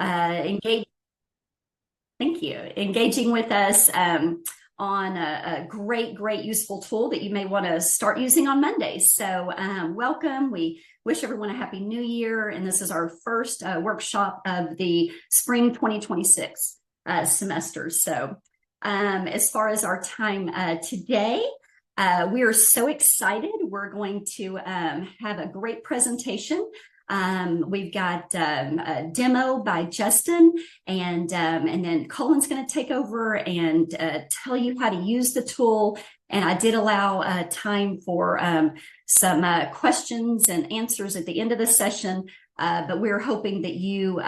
engage. Thank you. Engaging with us on a great, useful tool that you may want to start using on Mondays. So welcome. We wish everyone a happy new year. And this is our first workshop of the spring 2026 semester. So as far as our time today, we are so excited. We're going to have a great presentation. We've got a demo by Justin, and then Cullen's going to take over and tell you how to use the tool. And I did allow time for some questions and answers at the end of the session. But we're hoping that you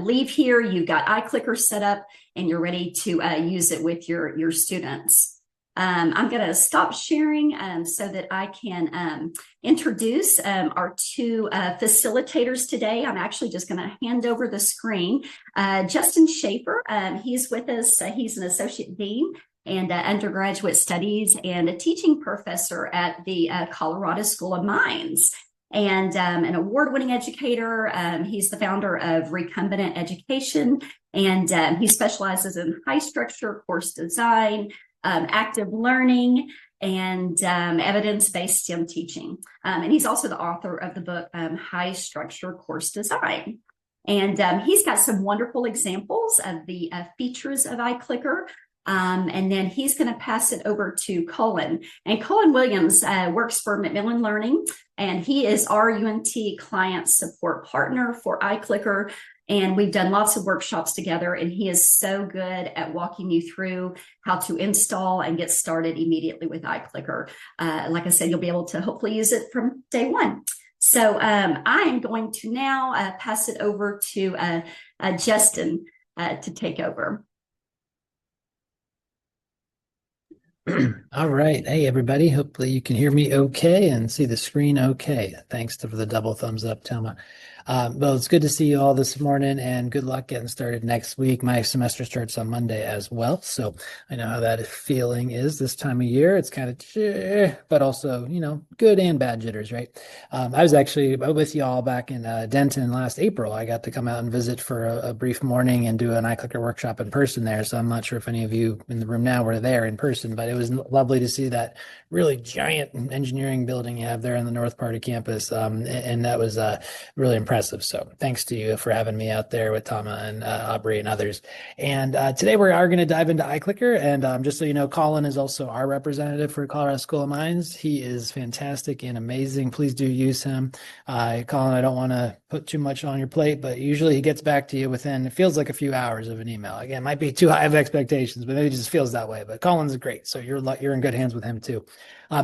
leave here, you've got iClicker set up, and you're ready to use it with your students. I'm going to stop sharing so that I can introduce our two facilitators today. I'm actually just going to hand over the screen. Justin Shaffer, he's with us. He's an associate dean and undergraduate studies and a teaching professor at the Colorado School of Mines, and an award-winning educator. He's the founder of Recombinant Education, and he specializes in high-structure course design, active learning, and evidence-based STEM teaching. And he's also the author of the book, High Structure Course Design. And he's got some wonderful examples of the features of iClicker. And then he's going to pass it over to Cullen. And Cullen Williams works for Macmillan Learning, and he is our UNT client support partner for iClicker. And we've done lots of workshops together, and he is so good at walking you through how to install and get started immediately with iClicker. Like I said, you'll be able to hopefully use it from day one. So I am going to now pass it over to Justin to take over. All right. Hey, everybody. Hopefully you can hear me okay and see the screen okay. Thanks for the double thumbs up, Thelma. Well, it's good to see you all this morning, and good luck getting started next week. My semester starts on Monday as well, so I know how that feeling is this time of year. It's kind of, but also, good and bad jitters, right? I was actually with you all back in Denton last April. I got to come out and visit for a brief morning and do an iClicker workshop in person there, so I'm not sure if any of you in the room now were there in person, but it was lovely to see that really giant engineering building you have there in the north part of campus, and that was really impressive. So thanks to you for having me out there with Tama and Aubrey and others. And today we are going to dive into iClicker. And just so you know, Colin is also our representative for Colorado School of Mines. He is fantastic and amazing. Please do use him. Colin, I don't want to put too much on your plate, but usually he gets back to you within, it feels like a few hours of an email. Again, it might be too high of expectations, but maybe it just feels that way. But Colin's great. So you're in good hands with him too.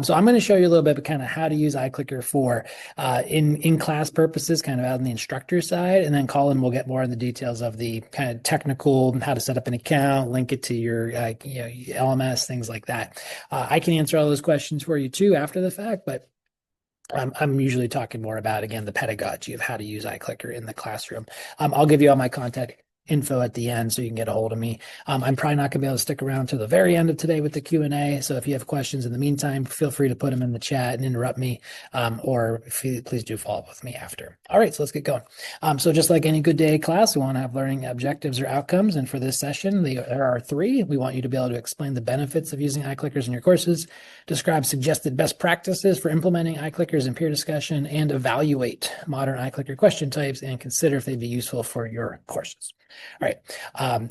So I'm going to show you a little bit of kind of how to use iClicker for in-class purposes, kind of out on the instructor side. And then Colin will get more in the details of the kind of technical, how to set up an account, link it to your LMS, things like that. I can answer all those questions for you too after the fact, but I'm usually talking more about, again, the pedagogy of how to use iClicker in the classroom. I'll give you all my contact info at the end so you can get a hold of me. I'm probably not going to be able to stick around to the very end of today with the Q&A. So if you have questions in the meantime, feel free to put them in the chat and interrupt me, or please do follow up with me after. All right, so let's get going. So just like any good day class, we want to have learning objectives or outcomes. And for this session, there are three. We want you to be able to explain the benefits of using iClickers in your courses, describe suggested best practices for implementing iClickers in peer discussion, and evaluate modern iClicker question types and consider if they'd be useful for your courses. All right,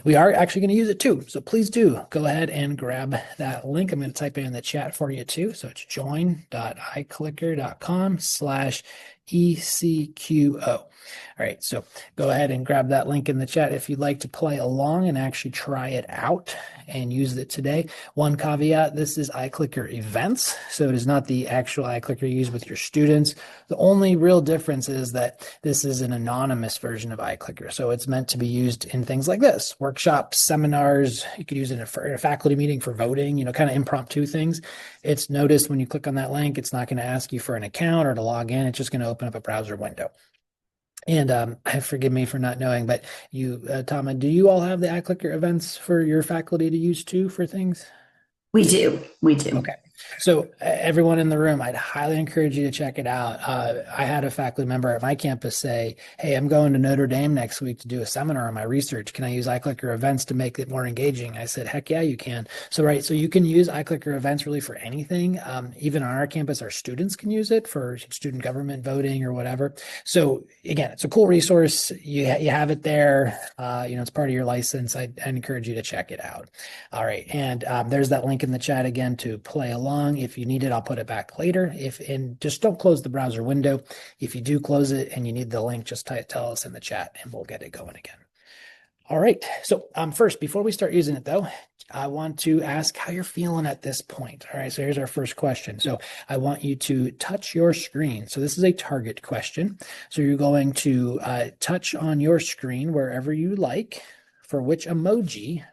we are actually going to use it too, so please do go ahead and grab that link. I'm going to type it in the chat for you too. So it's join.iclicker.com/ECQO. All right, so go ahead and grab that link in the chat if you'd like to play along and actually try it out and use it today. One caveat, this is iClicker events, so it is not the actual iClicker you use with your students. The only real difference is that this is an anonymous version of iClicker, so it's meant to be used in things like this, workshops, seminars. You could use it in a faculty meeting for voting, kind of impromptu things. It's noticed when you click on that link, it's not going to ask you for an account or to log in. It's just going to open up a browser window. And forgive me for not knowing, but you, Tama, do you all have the iClicker events for your faculty to use too for things? We do. Okay. So everyone in the room, I'd highly encourage you to check it out. I had a faculty member at my campus say, "Hey, I'm going to Notre Dame next week to do a seminar on my research. Can I use iClicker events to make it more engaging?" I said, "Heck yeah, you can." So right, so you can use iClicker events really for anything. Even on our campus, our students can use it for student government voting or whatever. So again, it's a cool resource. You have it there. It's part of your license. I'd encourage you to check it out. All right, and there's that link in the chat again to play along. If you need it, I'll put it back later. And just don't close the browser window. If you do close it and you need the link, just tell us in the chat and we'll get it going again. All right, so first, before we start using it though, I want to ask how you're feeling at this point. All right, so here's our first question. So I want you to touch your screen. So this is a target question. So you're going to touch on your screen wherever you like for which emoji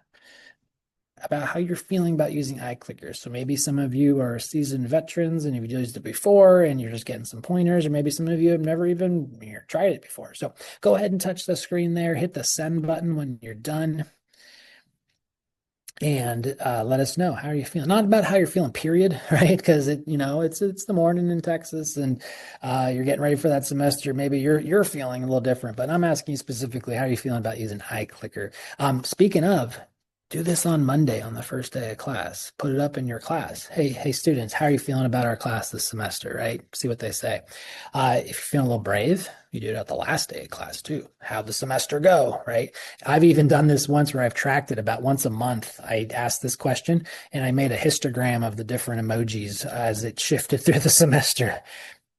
about how you're feeling about using iClicker. So maybe some of you are seasoned veterans and you've used it before and you're just getting some pointers, or maybe some of you have never even tried it before. So go ahead and touch the screen there, hit the send button when you're done, and let us know how are you feeling. Not about how you're feeling, period, right? Because it's the morning in Texas and you're getting ready for that semester. Maybe you're feeling a little different, but I'm asking you specifically how are you feeling about using iClicker. Speaking of, do this on Monday on the first day of class. Put it up in your class. Hey, students, how are you feeling about our class this semester, right? See what they say. If you're feeling a little brave, you do it at the last day of class too. How'd the semester go, right? I've even done this once where I've tracked it about once a month. I asked this question and I made a histogram of the different emojis as it shifted through the semester.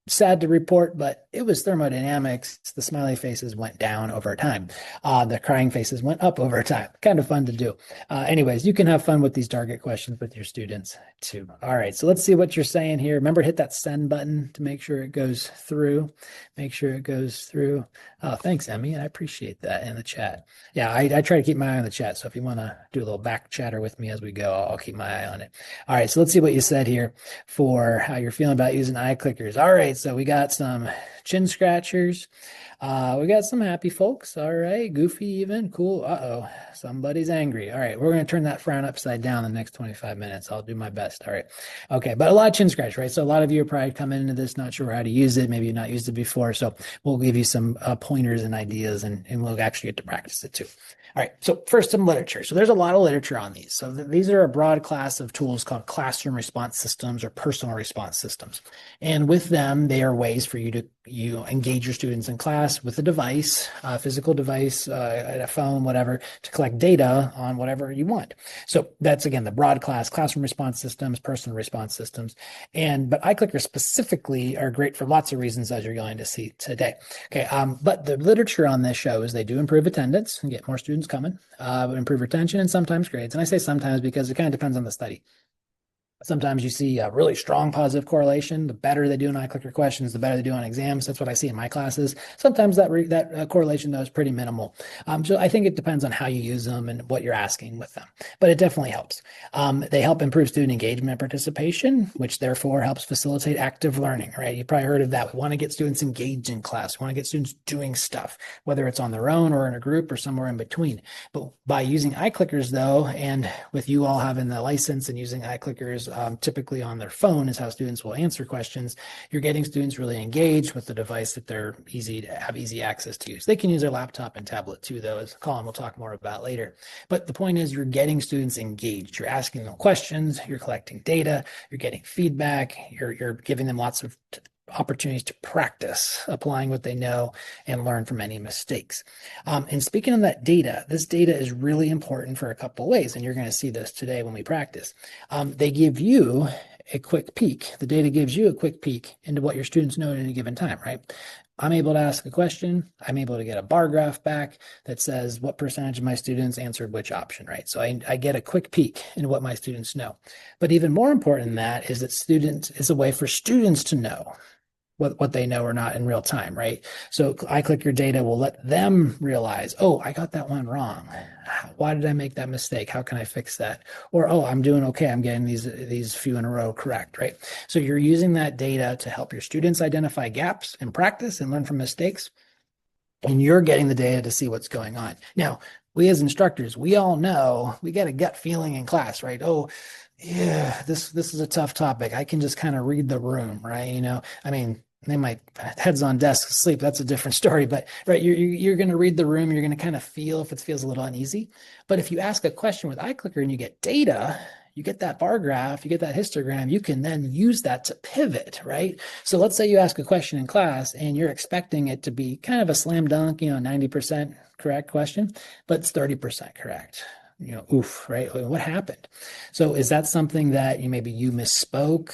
Sad to report, but it was thermodynamics. The smiley faces went down over time. The crying faces went up over time. Kind of fun to do. Anyways, you can have fun with these target questions with your students too. All right, so let's see what you're saying here. Remember, hit that send button to make sure it goes through. Make sure it goes through. Oh, thanks, Emmy. I appreciate that in the chat. Yeah, I try to keep my eye on the chat. So if you want to do a little back chatter with me as we go, I'll keep my eye on it. All right, so let's see what you said here for how you're feeling about using iClickers. All right, so we got some chin scratchers. We got some happy folks. All right, goofy even. Cool. Uh-oh, somebody's angry. All right, we're going to turn that frown upside down the next 25 minutes. I'll do my best. All right. Okay, but a lot of chin scratch, right? So a lot of you are probably coming into this not sure how to use it. Maybe you've not used it before. So we'll give you some pointers and ideas, and we'll actually get to practice it too. All right, so first some literature. So there's a lot of literature on these. So these are a broad class of tools called classroom response systems or personal response systems. And with them, they are ways for you to engage your students in class with a device, a physical device, a phone, whatever, to collect data on whatever you want. So that's, again, the broad class, classroom response systems, personal response systems. But iClicker specifically are great for lots of reasons, as you're going to see today. Okay, but the literature on this shows they do improve attendance and get more students coming, improve retention, and sometimes grades. And I say sometimes because it kind of depends on the study. Sometimes you see a really strong positive correlation. The better they do on iClicker questions, the better they do on exams. That's what I see in my classes. Sometimes that correlation, though, is pretty minimal. So I think it depends on how you use them and what you're asking with them. But it definitely helps. They help improve student engagement and participation, which therefore helps facilitate active learning, right? You probably heard of that. We want to get students engaged in class. We want to get students doing stuff, whether it's on their own or in a group or somewhere in between. But by using iClickers, though, and with you all having the license and using iClickers, typically on their phone is how students will answer questions. You're getting students really engaged with the device that they're have easy access to use. They can use their laptop and tablet too, though, as Colin will talk more about later. But the point is you're getting students engaged. You're asking them questions, you're collecting data, you're getting feedback, you're giving them lots of opportunities to practice applying what they know and learn from any mistakes. And speaking of that data, this data is really important for a couple of ways, and you're going to see this today when we practice. They give you a quick peek. The data gives you a quick peek into what your students know at any given time, right? I'm able to ask a question. I'm able to get a bar graph back that says what percentage of my students answered which option, right? So I get a quick peek into what my students know. But even more important than that is that students is a way for students to know what they know or not in real time, right? So iClicker data will let them realize, oh, I got that one wrong. Why did I make that mistake? How can I fix that? Or, oh, I'm doing okay. I'm getting these few in a row correct, right? So you're using that data to help your students identify gaps in practice and learn from mistakes. And you're getting the data to see what's going on. Now, we as instructors, we all know we get a gut feeling in class, right? Oh, Yeah, this is a tough topic. I can just kind of read the room, right? I mean, they might heads on desk asleep. That's a different story, but right, you're going to read the room. You're going to kind of feel if it feels a little uneasy. But if you ask a question with iClicker and you get data, you get that bar graph, you get that histogram, you can then use that to pivot, right? So let's say you ask a question in class and you're expecting it to be kind of a slam dunk, 90% correct question, but it's 30% correct. Oof, right? What happened? So is that something that maybe you misspoke?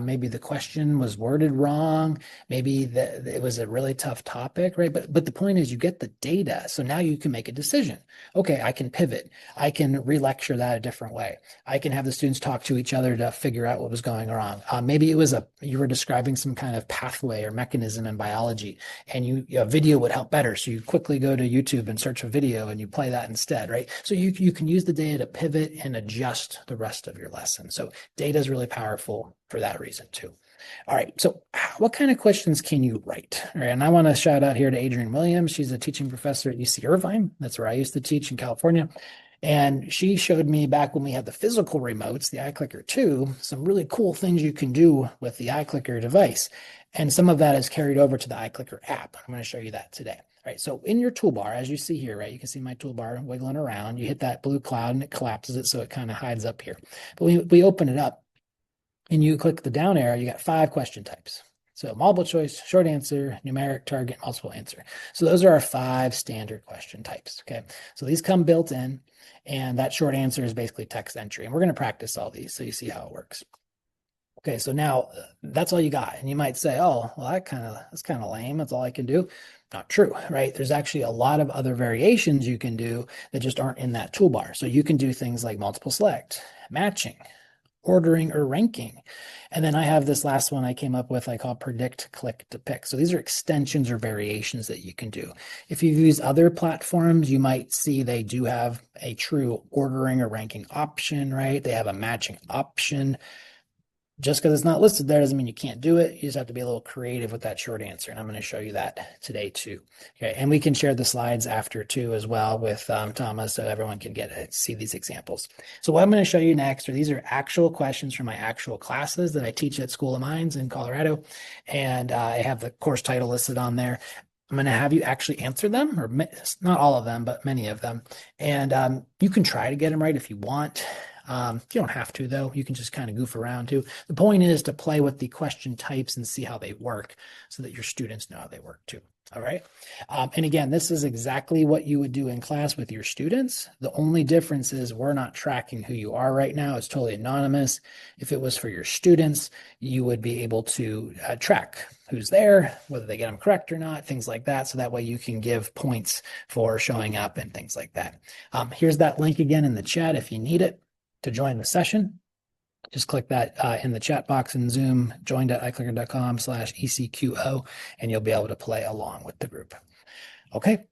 Maybe the question was worded wrong. Maybe it was a really tough topic, right? But the point is you get the data. So now you can make a decision. Okay, I can pivot. I can re-lecture that a different way. I can have the students talk to each other to figure out what was going wrong. Maybe you were describing some kind of pathway or mechanism in biology, and a video would help better. So you quickly go to YouTube and search a video and you play that instead, right? So you can use the data to pivot and adjust the rest of your lesson. So data is really powerful for that reason too. All right. So what kind of questions can you write? All right. And I want to shout out here to Adrienne Williams. She's a teaching professor at UC Irvine. That's where I used to teach in California. And she showed me back when we had the physical remotes, the iClicker 2, some really cool things you can do with the iClicker device. And some of that is carried over to the iClicker app. I'm going to show you that today. All right, so in your toolbar, as you see here, right, you can see my toolbar wiggling around. You hit that blue cloud and it collapses it so it kind of hides up here. But we open it up and you click the down arrow, you got 5 question types. So multiple choice, short answer, numeric, target, multiple answer. So those are our 5 standard question types, okay? So these come built in, and that short answer is basically text entry. And we're going to practice all these so you see how it works. Okay, so now that's all you got. And you might say, oh, well, that's kind of lame. That's all I can do. Not true, right? There's actually a lot of other variations you can do that just aren't in that toolbar. So you can do things like multiple select, matching, ordering, or ranking. And then I have this last one I came up with, I call predict, click to pick. So these are extensions or variations that you can do. If you use other platforms, you might see they do have a true ordering or ranking option, right? They have a matching option. Just because it's not listed there doesn't mean you can't do it. You just have to be a little creative with that short answer. And I'm going to show you that today too. Okay. And we can share the slides after too as well with Thomas so everyone can see these examples. So what I'm going to show you next these are actual questions from my actual classes that I teach at School of Mines in Colorado. And I have the course title listed on there. I'm going to have you actually answer them, or not all of them, but many of them. And you can try to get them right if you want. You don't have to, though. You can just kind of goof around too. The point is to play with the question types and see how they work so that your students know how they work too. All right. And again, this is exactly what you would do in class with your students. The only difference is we're not tracking who you are right now. It's totally anonymous. If it was for your students, you would be able to track who's there, whether they get them correct or not, things like that. So that way you can give points for showing up and things like that. Here's that link again in the chat if you need it to join the session. Just click that in the chat box in Zoom, join.iclicker.com/ECQO, and you'll be able to play along with the group. Okay.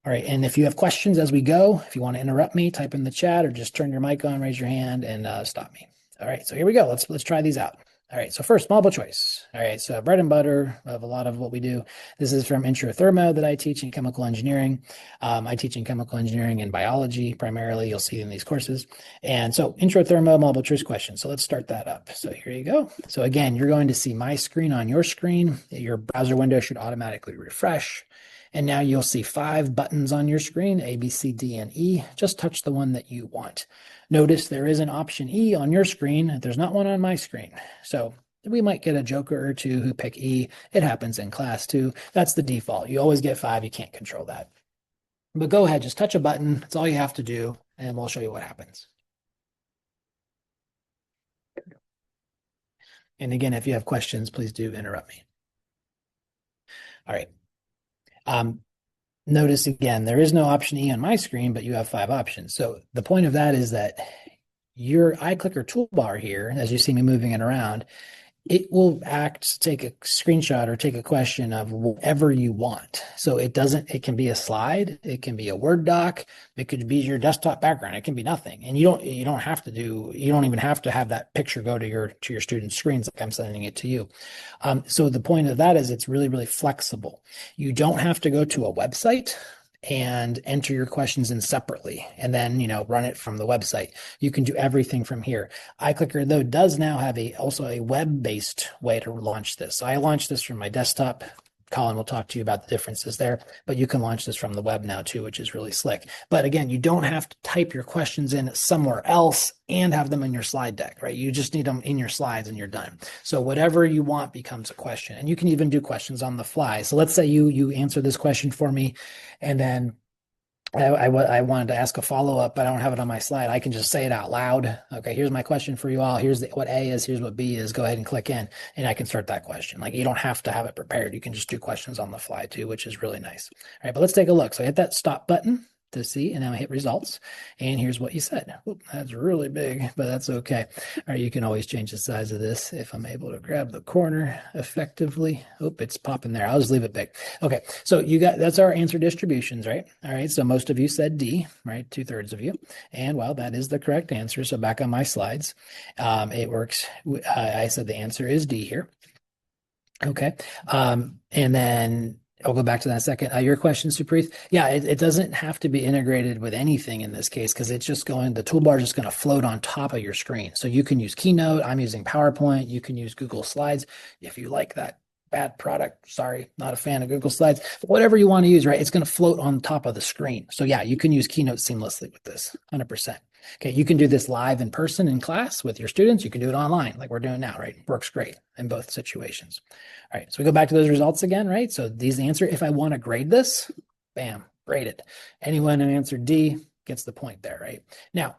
All right. And if you have questions as we go, if you want to interrupt me, type in the chat or just turn your mic on, raise your hand, and stop me. All right. So here we go. Let's try these out. All right, so first, multiple choice. All right, so bread and butter of a lot of what we do. This is from Intro Thermo that I teach in chemical engineering. I teach in chemical engineering and biology primarily. You'll see in these courses. And so Intro Thermo, multiple choice questions. So let's start that up. So here you go. So again, you're going to see my screen on your screen. Your browser window should automatically refresh. And now you'll see 5 buttons on your screen, A, B, C, D, and E. Just touch the one that you want. Notice there is an option E on your screen. There's not one on my screen. So we might get a joker or two who pick E. It happens in class too. That's the default. You always get 5. You can't control that. But go ahead, just touch a button. That's all you have to do, and we'll show you what happens. And again, if you have questions, please do interrupt me. All right. Notice again, there is no option E on my screen, but you have 5 options. So the point of that is that your iClicker toolbar here, as you see me moving it around, it will take a screenshot or take a question of whatever you want. So it can be a slide, it can be a Word doc, it could be your desktop background, it can be nothing. And you don't even have to have that picture go to your students' screens like I'm sending it to you. So the point of that is it's really, really flexible. You don't have to go to a website. and enter your questions in separately and then, run it from the website. You can do everything from here. iClicker, though, does now have also a web-based way to launch this. So I launched this from my desktop. Colin will talk to you about the differences there, but you can launch this from the web now too, which is really slick. But again, you don't have to type your questions in somewhere else and have them in your slide deck, right? You just need them in your slides and you're done. So whatever you want becomes a question, and you can even do questions on the fly. So let's say you answer this question for me, and then I wanted to ask a follow-up, but I don't have it on my slide. I can just say it out loud. Okay, here's my question for you all. Here's what A is, here's what B is. Go ahead and click in, and I can start that question. Like, you don't have to have it prepared. You can just do questions on the fly too, which is really nice. All right, but let's take a look. So I hit that stop button to see, and now I hit results, and here's what you said. Oop, that's really big, but that's okay. All right, you can always change the size of this if I'm able to grab the corner effectively. Oop, it's popping there. I'll just leave it big. Okay, so that's our answer distributions, right? All right, so most of you said D, right? 2/3 of you, and well, that is the correct answer. So back on my slides, it works. I said the answer is D here. Okay, and then I'll go back to that in a second. Your question, Supreet. Yeah, it doesn't have to be integrated with anything in this case, because it's just the toolbar is just going to float on top of your screen. So you can use Keynote. I'm using PowerPoint. You can use Google Slides if you like that. Bad product. Sorry, not a fan of Google Slides. But whatever you want to use, right? It's going to float on top of the screen. So yeah, you can use Keynote seamlessly with this, 100%. Okay, you can do this live in person in class with your students. You can do it online like we're doing now, right? Works great in both situations. All right, so we go back to those results again, right? So these answer, if I want to grade this, bam, grade it. Anyone who answered D gets the point there, right? Now,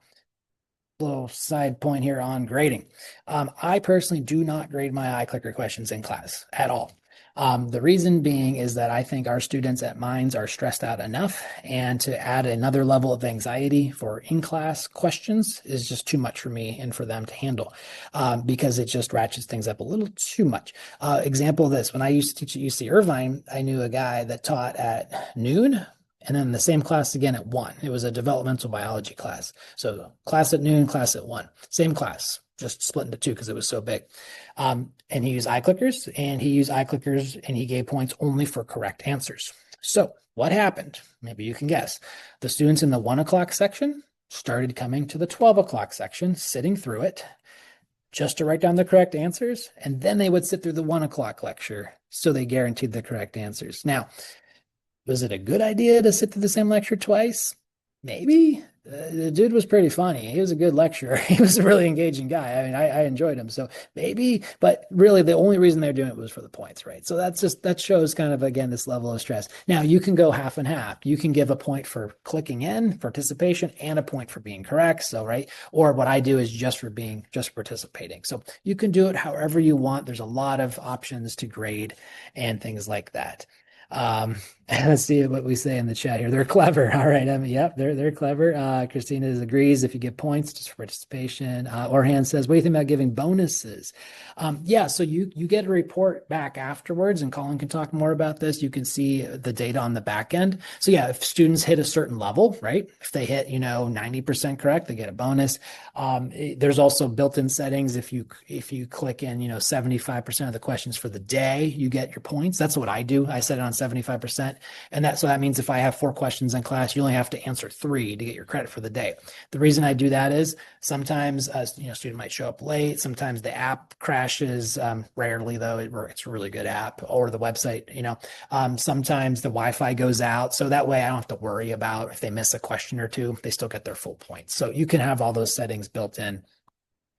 little side point here on grading. I personally do not grade my iClicker questions in class at all. The reason being is that I think our students at Minds are stressed out enough, and to add another level of anxiety for in-class questions is just too much for me and for them to handle, because it just ratchets things up a little too much. Example of this, when I used to teach at UC Irvine, I knew a guy that taught at noon, and then the same class again at 1. It was a developmental biology class. So class at noon, class at 1. Same class, just split into 2 because it was so big. And he used iClickers, and he gave points only for correct answers. So what happened? Maybe you can guess. The students in the 1 o'clock section started coming to the 12 o'clock section, sitting through it just to write down the correct answers. And then they would sit through the 1 o'clock lecture. So they guaranteed the correct answers. Now, was it a good idea to sit through the same lecture twice? Maybe. The dude was pretty funny. He was a good lecturer. He was a really engaging guy. I mean, I enjoyed him. So maybe, but really the only reason they're doing it was for the points, right? So that shows kind of, again, this level of stress. Now you can go half and half. You can give a point for clicking in, participation, and a point for being correct. So, right. Or what I do is just participating. So you can do it however you want. There's a lot of options to grade and things like that. Let's see what we say in the chat here. They're clever. All right. I mean, yep, they're clever. Christina agrees if you get points just for participation. Orhan says, what do you think about giving bonuses? Yeah, so you get a report back afterwards, and Colin can talk more about this. You can see the data on the back end. So yeah, if students hit a certain level, right? If they hit, 90% correct, they get a bonus. There's also built-in settings. If you click in, 75% of the questions for the day, you get your points. That's what I do. I set it on 75%. And that means if I have 4 questions in class, you only have to answer 3 to get your credit for the day. The reason I do that is sometimes a student might show up late. Sometimes the app crashes. Rarely though, it's a really good app, or the website. Sometimes the Wi-Fi goes out, so that way I don't have to worry about if they miss a question or 2. They still get their full points. So you can have all those settings built in.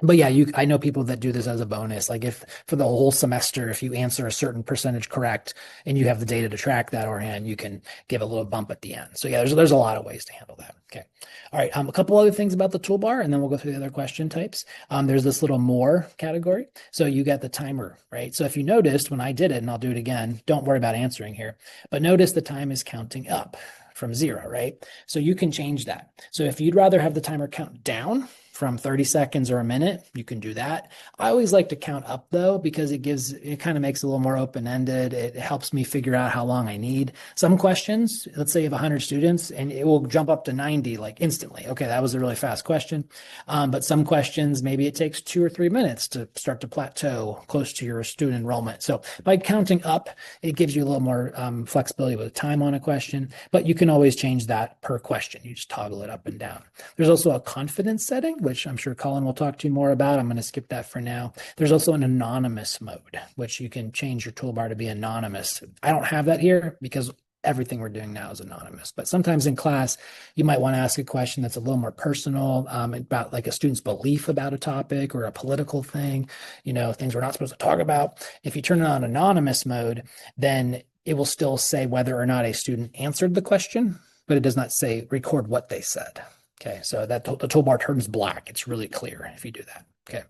But yeah, I know people that do this as a bonus. Like if for the whole semester, if you answer a certain percentage correct and you have the data to track that, you can give a little bump at the end. So yeah, there's a lot of ways to handle that. Okay. All right. A couple other things about the toolbar, and then we'll go through the other question types. There's this little more category. So you got the timer, right? So if you noticed when I did it, and I'll do it again, don't worry about answering here, but notice the time is counting up from 0, right? So you can change that. So if you'd rather have the timer count down, from 30 seconds or a minute, you can do that. I always like to count up though, because it kind of makes it a little more open-ended. It helps me figure out how long I need. Some questions, let's say you have 100 students and it will jump up to 90 like instantly. Okay, that was a really fast question. But some questions, maybe it takes 2 or 3 minutes to start to plateau close to your student enrollment. So by counting up, it gives you a little more flexibility with time on a question, but you can always change that per question. You just toggle it up and down. There's also a confidence setting, which I'm sure Cullen will talk to you more about. I'm going to skip that for now. There's also an anonymous mode, which you can change your toolbar to be anonymous. I don't have that here because everything we're doing now is anonymous. But sometimes in class, you might want to ask a question that's a little more personal, about like a student's belief about a topic or a political thing, things we're not supposed to talk about. If you turn it on anonymous mode, then it will still say whether or not a student answered the question, but it does not say record what they said. Okay, so that the toolbar turns black. It's really clear if you do that. Okay,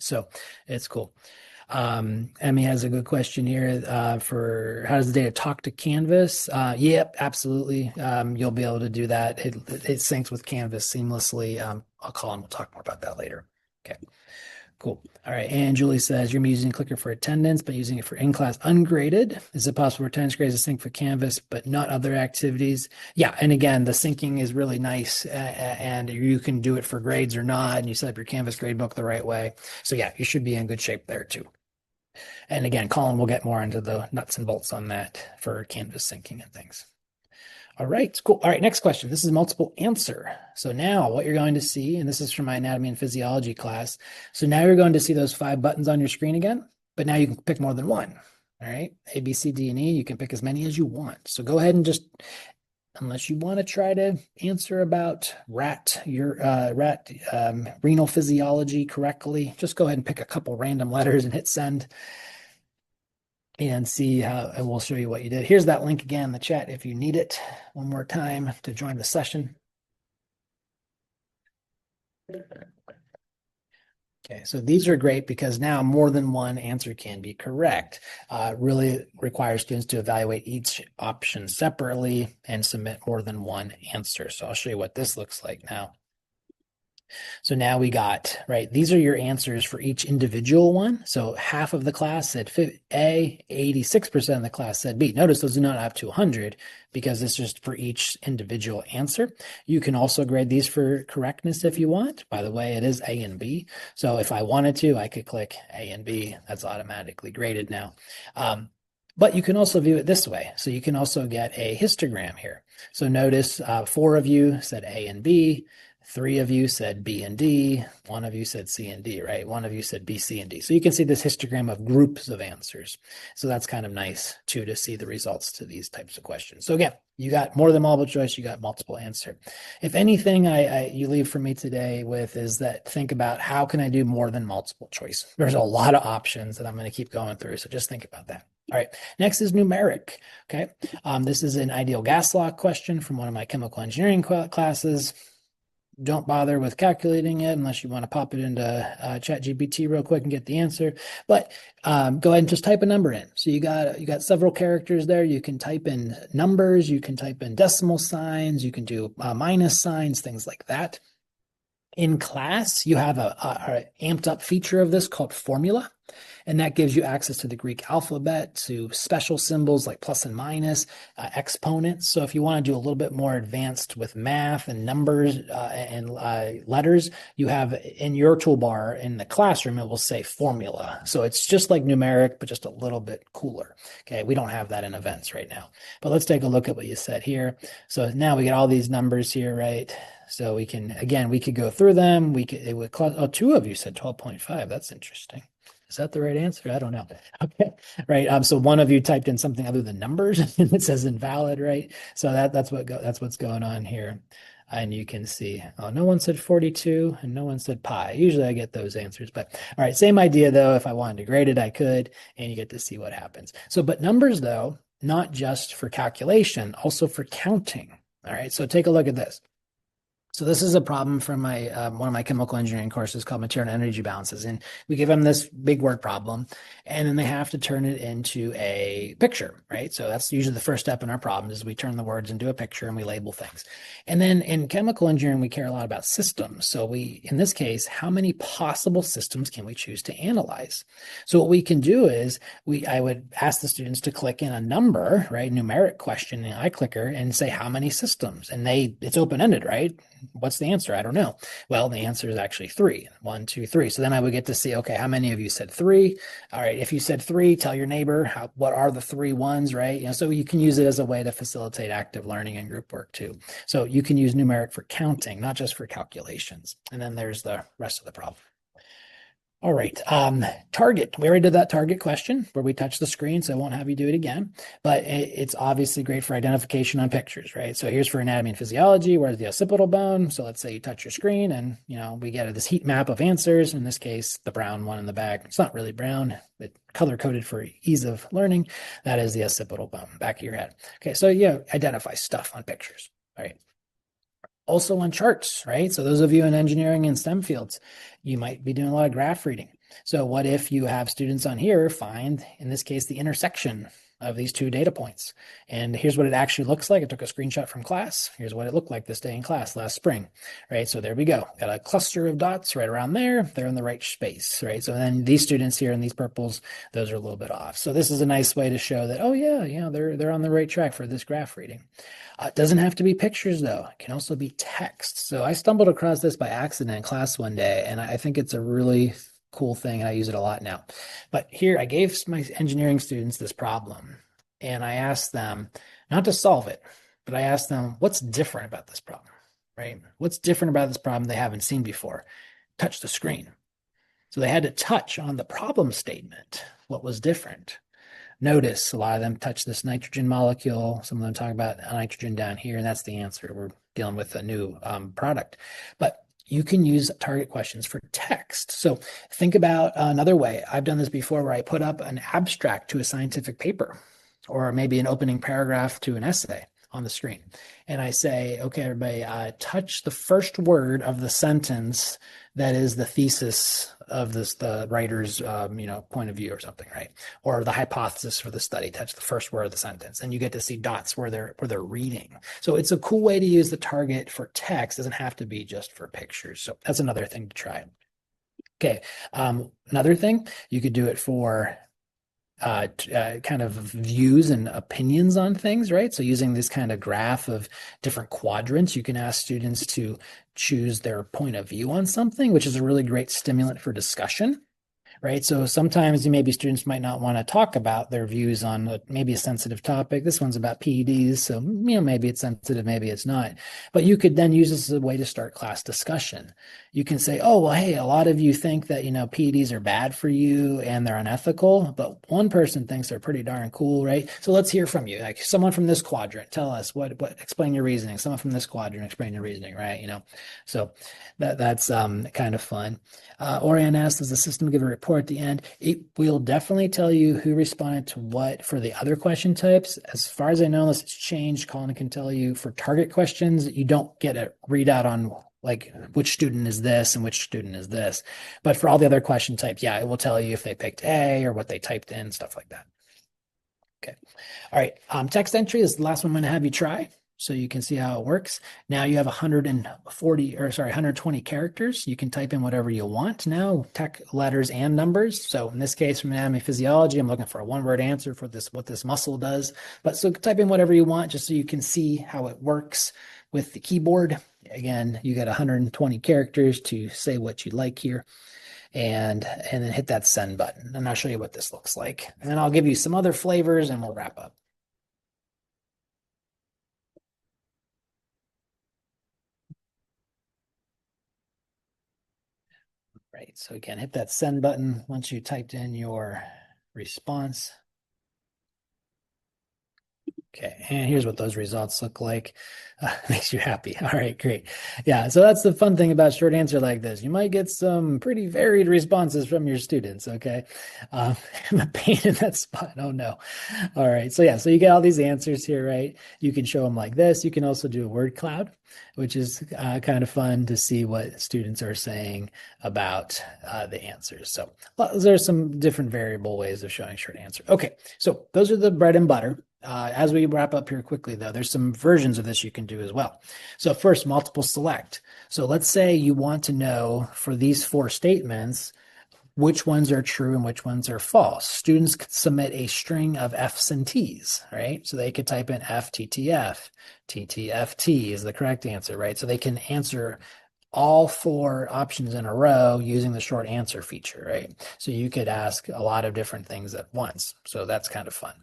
so it's cool. Emmy has a good question here for how does the data talk to Canvas? Yep, absolutely. You'll be able to do that. It syncs with Canvas seamlessly. I'll call him. We'll talk more about that later. Okay. Cool. All right. And Julie says, you're using Clicker for attendance, but using it for in-class ungraded. Is it possible for attendance grades to sync for Canvas, but not other activities? Yeah. And again, the syncing is really nice, and you can do it for grades or not, and you set up your Canvas gradebook the right way. So yeah, you should be in good shape there too. And again, Colin will get more into the nuts and bolts on that for Canvas syncing and things. All right, cool. All right, next question. This is multiple answer. So now what you're going to see, and this is from my anatomy and physiology class. So now you're going to see those 5 buttons on your screen again, but now you can pick more than one. All right, A, B, C, D, and E, you can pick as many as you want. So go ahead and just, unless you want to try to answer about rat renal physiology correctly, just go ahead and pick a couple random letters and hit send. And see how, and we'll show you what you did. Here's that link again in the chat if you need it one more time to join the session. Okay, so these are great because now more than one answer can be correct. Really requires students to evaluate each option separately and submit more than one answer. So I'll show you what this looks like now. So now we got, right, these are your answers for each individual one. So half of the class said A, 86% of the class said B. Notice those do not have to 100 because it's just for each individual answer. You can also grade these for correctness if you want. By the way, it is A and B. So if I wanted to, I could click A and B. That's automatically graded now. But you can also view it this way. So you can also get a histogram here. So notice 4 of you said A and B. 3 of you said B and D, 1 of you said C and D, right? 1 of you said B, C, and D. So you can see this histogram of groups of answers. So that's kind of nice too, to see the results to these types of questions. So again, you got more than multiple choice, you got multiple answer. If anything you leave for me today with is that think about how can I do more than multiple choice? There's a lot of options that I'm going to keep going through. So just think about that. All right, next is numeric. Okay, this is an ideal gas law question from one of my chemical engineering classes. Don't bother with calculating it unless you want to pop it into ChatGPT real quick and get the answer. But go ahead and just type a number in. So you got several characters there. You can type in numbers. You can type in decimal signs. You can do minus signs, things like that. In class, you have a amped up feature of this called formula. And that gives you access to the Greek alphabet, to special symbols like plus and minus, exponents. So if you want to do a little bit more advanced with math and numbers and letters, you have in your toolbar in the classroom, it will say formula. So it's just like numeric, but just a little bit cooler. Okay, we don't have that in events right now. But let's take a look at what you said here. So now we get all these numbers here, right? So we can, again, we could go through them. It would 2 of you said 12.5. That's interesting. Is that the right answer? I don't know. Okay, right. So 1 of you typed in something other than numbers, and it says invalid, right? So that's what's going on here, and you can see. Oh, no one said 42, and no one said pi. Usually I get those answers, but all right, same idea though. If I wanted to grade it, I could, and you get to see what happens. So, but numbers though, not just for calculation, also for counting. All right. So take a look at this. So this is a problem from my one of my chemical engineering courses called material and energy balances, and we give them this big word problem, and then they have to turn it into a picture, right? So that's usually the first step in our problem is we turn the words into a picture and we label things. And then in chemical engineering, we care a lot about systems. So we, in this case, how many possible systems can we choose to analyze? So what we can do is I would ask the students to click in a number, right, numeric question in iClicker and say how many systems, and it's open-ended, right? What's the answer? I don't know. Well, the answer is actually three. One, two, three. So then I would get to see, okay, how many of you said three? All right, if you said three, tell your neighbor what are the three ones, right? So you can use it as a way to facilitate active learning and group work too. So you can use numeric for counting, not just for calculations. And then there's the rest of the problem. All right. Target. We already did that target question where we touch the screen, so I won't have you do it again. But it's obviously great for identification on pictures, right? So here's for anatomy and physiology. Where's the occipital bone? So let's say you touch your screen and, we get this heat map of answers. In this case, the brown one in the back. It's not really brown, but color-coded for ease of learning. That is the occipital bone, back of your head. Okay, so identify stuff on pictures. All right. Also on charts, right? So those of you in engineering and STEM fields, you might be doing a lot of graph reading. So what if you have students on here find, in this case, the intersection of these two data points? And here's what it actually looks like. I took a screenshot from class. Here's what it looked like this day in class last spring, right? So there we go. Got a cluster of dots right around there. They're in the right space, right? So then these students here in these purples, those are a little bit off. So this is a nice way to show that, oh yeah, they're on the right track for this graph reading. It doesn't have to be pictures, though. It can also be text. So I stumbled across this by accident in class one day, and I think it's a really cool thing, and I use it a lot now. But here, I gave my engineering students this problem, and I asked them not to solve it, but I asked them, what's different about this problem, right? What's different about this problem they haven't seen before? Touch the screen. So they had to touch on the problem statement. What was different? Notice a lot of them touch this nitrogen molecule. Some of them talk about nitrogen down here, and that's the answer. We're dealing with a new product. But you can use target questions for text. So think about another way. I've done this before where I put up an abstract to a scientific paper or maybe an opening paragraph to an essay on the screen. And I say, okay, everybody, touch the first word of the sentence that is the thesis of the writer's, point of view or something, right? Or the hypothesis for the study. Touch the first word of the sentence, and you get to see dots where they're reading. So it's a cool way to use the target for text. It doesn't have to be just for pictures. So that's another thing to try. Okay, another thing you could do it for kind of views and opinions on things, right? So using this kind of graph of different quadrants, you can ask students to choose their point of view on something, which is a really great stimulant for discussion. Right. So sometimes maybe students might not want to talk about their views on maybe a sensitive topic. This one's about PEDs. So, maybe it's sensitive, maybe it's not. But you could then use this as a way to start class discussion. You can say, oh, well, hey, a lot of you think that, PEDs are bad for you and they're unethical, but one person thinks they're pretty darn cool, right? So let's hear from you. Like someone from this quadrant, tell us explain your reasoning. Someone from this quadrant, explain your reasoning, right? So that's kind of fun. Orion asks, does the system give a report at the end? It will definitely tell you who responded to what for the other question types. As far as I know, unless it's changed, Colin can tell you for target questions, you don't get a readout on like which student is this and which student is this. But for all the other question types, yeah, it will tell you if they picked A or what they typed in, stuff like that. Okay. All right. Text entry is the last one I'm going to have you try, so you can see how it works. Now you have 120 characters. You can type in whatever you want now, tech letters and numbers. So in this case, from anatomy physiology, I'm looking for a one-word answer for what this muscle does. But so type in whatever you want just so you can see how it works with the keyboard. Again, you got 120 characters to say what you like here. And then hit that send button. And I'll show you what this looks like. And then I'll give you some other flavors and we'll wrap up. Right. So again, hit that send button once you typed in your response. Okay, and here's what those results look like. Makes you happy. All right, great. Yeah, so that's the fun thing about short answer like this. You might get some pretty varied responses from your students, okay? I'm a pain in that spot. Oh no. All right, so yeah, so you get all these answers here, right? You can show them like this. You can also do a word cloud, which is kind of fun to see what students are saying about the answers. So there's some different variable ways of showing short answer. Okay, so those are the bread and butter. As we wrap up here quickly, though, there's some versions of this you can do as well. So first, multiple select. So let's say you want to know for these four statements, which ones are true and which ones are false. Students could submit a string of F's and T's, right? So they could type in FTTF, TTFT is the correct answer, right? So they can answer all four options in a row using the short answer feature, right? So you could ask a lot of different things at once. So that's kind of fun.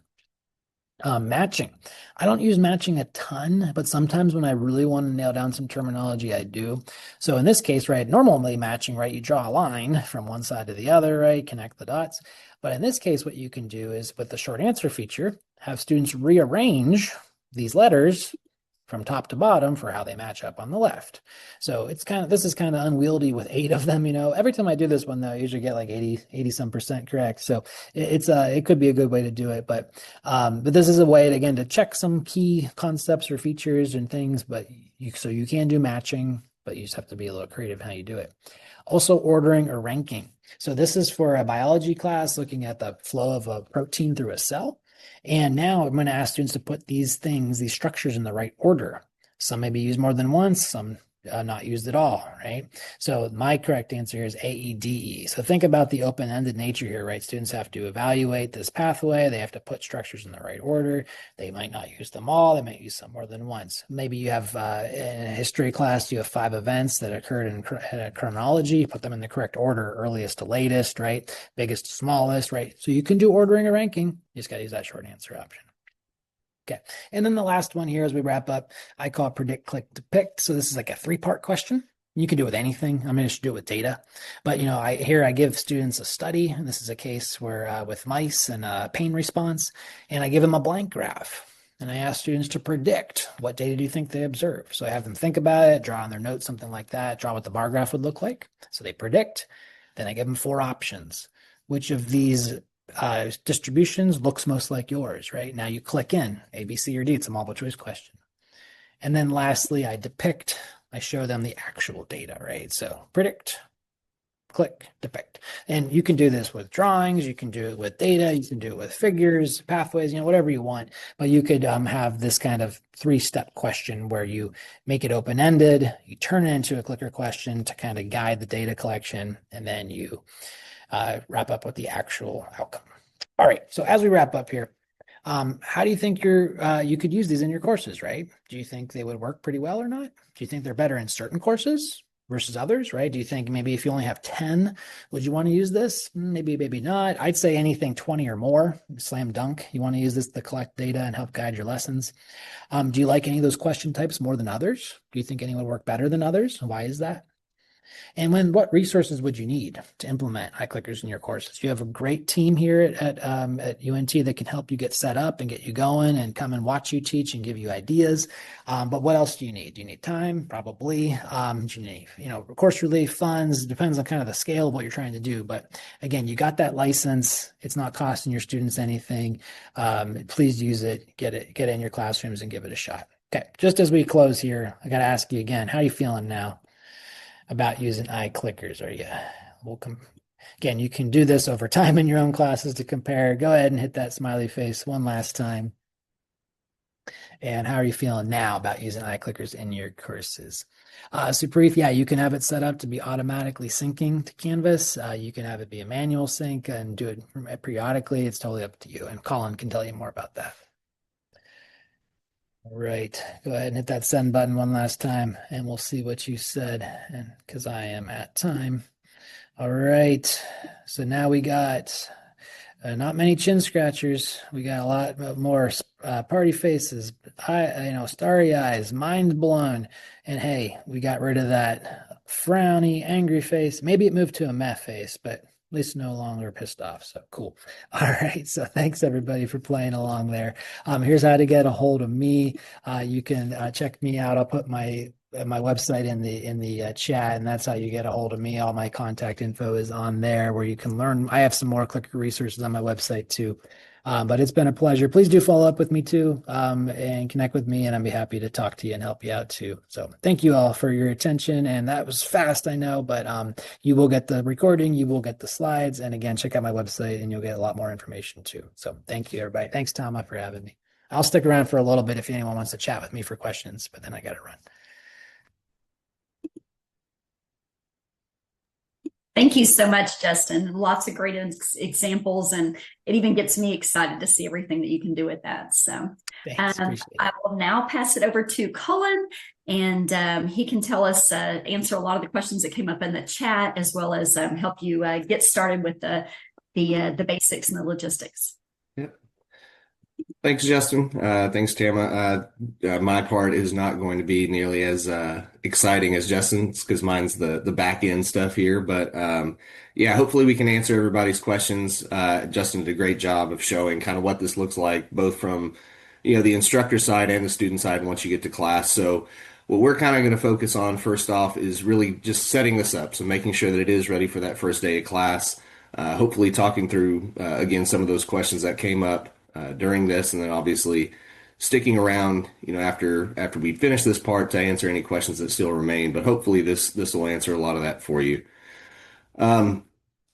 Matching. I don't use matching a ton, but sometimes when I really want to nail down some terminology, I do. So in this case, right, normally matching, right, you draw a line from one side to the other, right, connect the dots. But in this case, what you can do is with the short answer feature, have students rearrange these letters from top to bottom for how they match up on the left. So this is kind of unwieldy with 8 of them, Every time I do this one though, I usually get like 80 some percent correct. So it could be a good way to do it, but this is a way to check some key concepts or features and things, so you can do matching, but you just have to be a little creative how you do it. Also ordering or ranking. So this is for a biology class looking at the flow of a protein through a cell. And now I'm going to ask students to put these structures in the right order. Some may be used more than once, some not used at all, right? So my correct answer is AEDE. So think about the open-ended nature here, right? Students have to evaluate this pathway. They have to put structures in the right order. They might not use them all. They might use some more than once. Maybe you have, in a history class, you have 5 events that occurred in a chronology. Put them in the correct order, earliest to latest, right? Biggest to smallest, right? So you can do ordering or ranking. You just got to use that short answer option. Okay. And then the last one here as we wrap up, I call it predict, click, depict. So this is like a 3-part question. You can do it with anything. I should do it with data. But, I give students a study. And this is a case where with mice and pain response, and I give them a blank graph. And I ask students to predict what data do you think they observe. So I have them think about it, draw on their notes, something like that, draw what the bar graph would look like. So they predict. Then I give them 4 options. Which of these distributions looks most like yours, right? Now you click in A, B, C, or D. It's a multiple choice question. And then lastly, I show them the actual data, right? So predict, click, depict. And you can do this with drawings. You can do it with data. You can do it with figures, pathways, whatever you want. But you could have this kind of 3-step question where you make it open-ended. You turn it into a clicker question to kind of guide the data collection. And then you wrap up with the actual outcome. All right. So as we wrap up here, how do you think you could use these in your courses, right? Do you think they would work pretty well or not? Do you think they're better in certain courses versus others, right? Do you think maybe if you only have 10, would you want to use this? Maybe not. I'd say anything 20 or more, slam dunk. You want to use this to collect data and help guide your lessons. Do you like any of those question types more than others? Do you think any would work better than others? Why is that? And what resources would you need to implement iClickers in your courses? You have a great team here at UNT that can help you get set up and get you going and come and watch you teach and give you ideas. But what else do you need? Do you need time? Probably. Do you need, course relief funds? Depends on kind of the scale of what you're trying to do. But again, you got that license. It's not costing your students anything. Please use it. Get it in your classrooms and give it a shot. Okay. Just as we close here, I got to ask you again, how are you feeling now about using iClickers? Are you welcome? Again, you can do this over time in your own classes to compare. Go ahead and hit that smiley face one last time. And how are you feeling now about using iClickers in your courses? Superif, yeah, you can have it set up to be automatically syncing to Canvas. You can have it be a manual sync and do it periodically. It's totally up to you. And Cullen can tell you more about that. All right, go ahead and hit that send button one last time and we'll see what you said, and because I am at time. All right, so now we got not many chin scratchers. We got a lot more party faces, starry eyes, mind blown, and hey, we got rid of that frowny, angry face. Maybe it moved to a meh face, but least no longer pissed off. So cool. All right. So thanks everybody for playing along there. Here's how to get a hold of me. You can check me out. I'll put my website in the chat, and that's how you get a hold of me. All my contact info is on there where you can learn. I have some more clicker resources on my website too. But it's been a pleasure. Please do follow up with me too, and connect with me, and I'd be happy to talk to you and help you out too. So thank you all for your attention. And that was fast, I know, but you will get the recording, you will get the slides, and again, check out my website, and you'll get a lot more information too. So thank you, everybody. Thanks, Tama, for having me. I'll stick around for a little bit if anyone wants to chat with me for questions, but then I got to run. Thank you so much, Justin. Lots of great examples, and it even gets me excited to see everything that you can do with that. So Thanks, appreciate it. I will now pass it over to Cullen, and he can tell us, answer a lot of the questions that came up in the chat, as well as help you get started with the basics and the logistics. Yep. Thanks, Justin. Thanks, Tama. My part is not going to be nearly as exciting as Justin's because mine's the back end stuff here. But yeah, hopefully we can answer everybody's questions. Justin did a great job of showing kind of what this looks like, both from the instructor side and the student side once you get to class. So what we're kind of going to focus on first off is really just setting this up. So making sure that it is ready for that first day of class. Hopefully talking through again some of those questions that came up during this, and then obviously sticking around, after we finish this part to answer any questions that still remain. But hopefully this will answer a lot of that for you.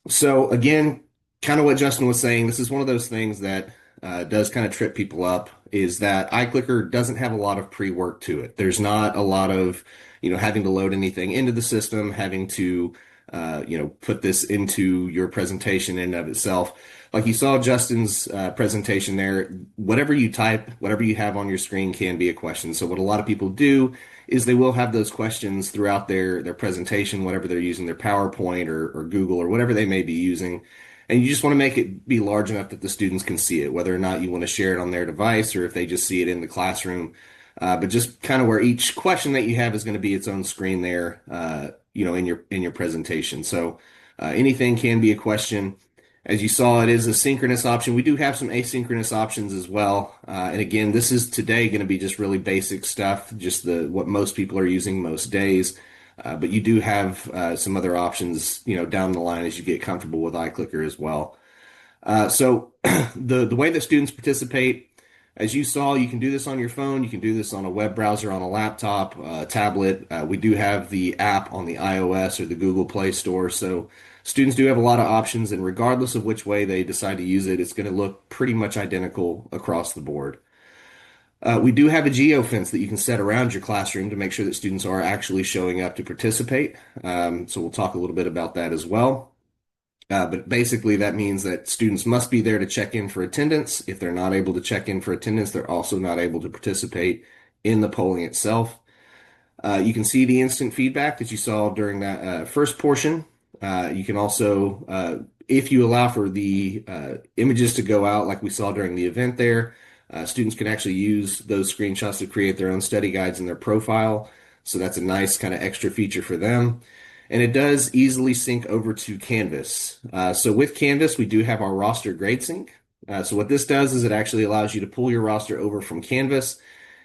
So again, kind of what Justin was saying, this is one of those things that does kind of trip people up, is that iClicker doesn't have a lot of pre-work to it. There's not a lot of, having to load anything into the system, having to, put this into your presentation in and of itself. Like you saw Justin's presentation there, whatever you type, whatever you have on your screen can be a question. So what a lot of people do is they will have those questions throughout their presentation, whatever they're using, their PowerPoint or Google or whatever they may be using. And you just want to make it be large enough that the students can see it, whether or not you want to share it on their device or if they just see it in the classroom. But just kind of where each question that you have is going to be its own screen there, in your presentation. So anything can be a question. As you saw, it is a synchronous option. We do have some asynchronous options as well. And again, this is today going to be just really basic stuff, just what most people are using most days. But you do have some other options, down the line as you get comfortable with iClicker as well. So the way that students participate, as you saw, you can do this on your phone. You can do this on a web browser, on a laptop, tablet. We do have the app on the iOS or the Google Play Store. So students do have a lot of options, and regardless of which way they decide to use it, it's going to look pretty much identical across the board. We do have a geofence that you can set around your classroom to make sure that students are actually showing up to participate. So we'll talk a little bit about that as well. But basically that means that students must be there to check in for attendance. If they're not able to check in for attendance, they're also not able to participate in the polling itself. You can see the instant feedback that you saw during that first portion. You can also, if you allow for the images to go out like we saw during the event there, students can actually use those screenshots to create their own study guides in their profile. So that's a nice kind of extra feature for them. And it does easily sync over to Canvas. So with Canvas, we do have our roster grade sync. So what this does is it actually allows you to pull your roster over from Canvas.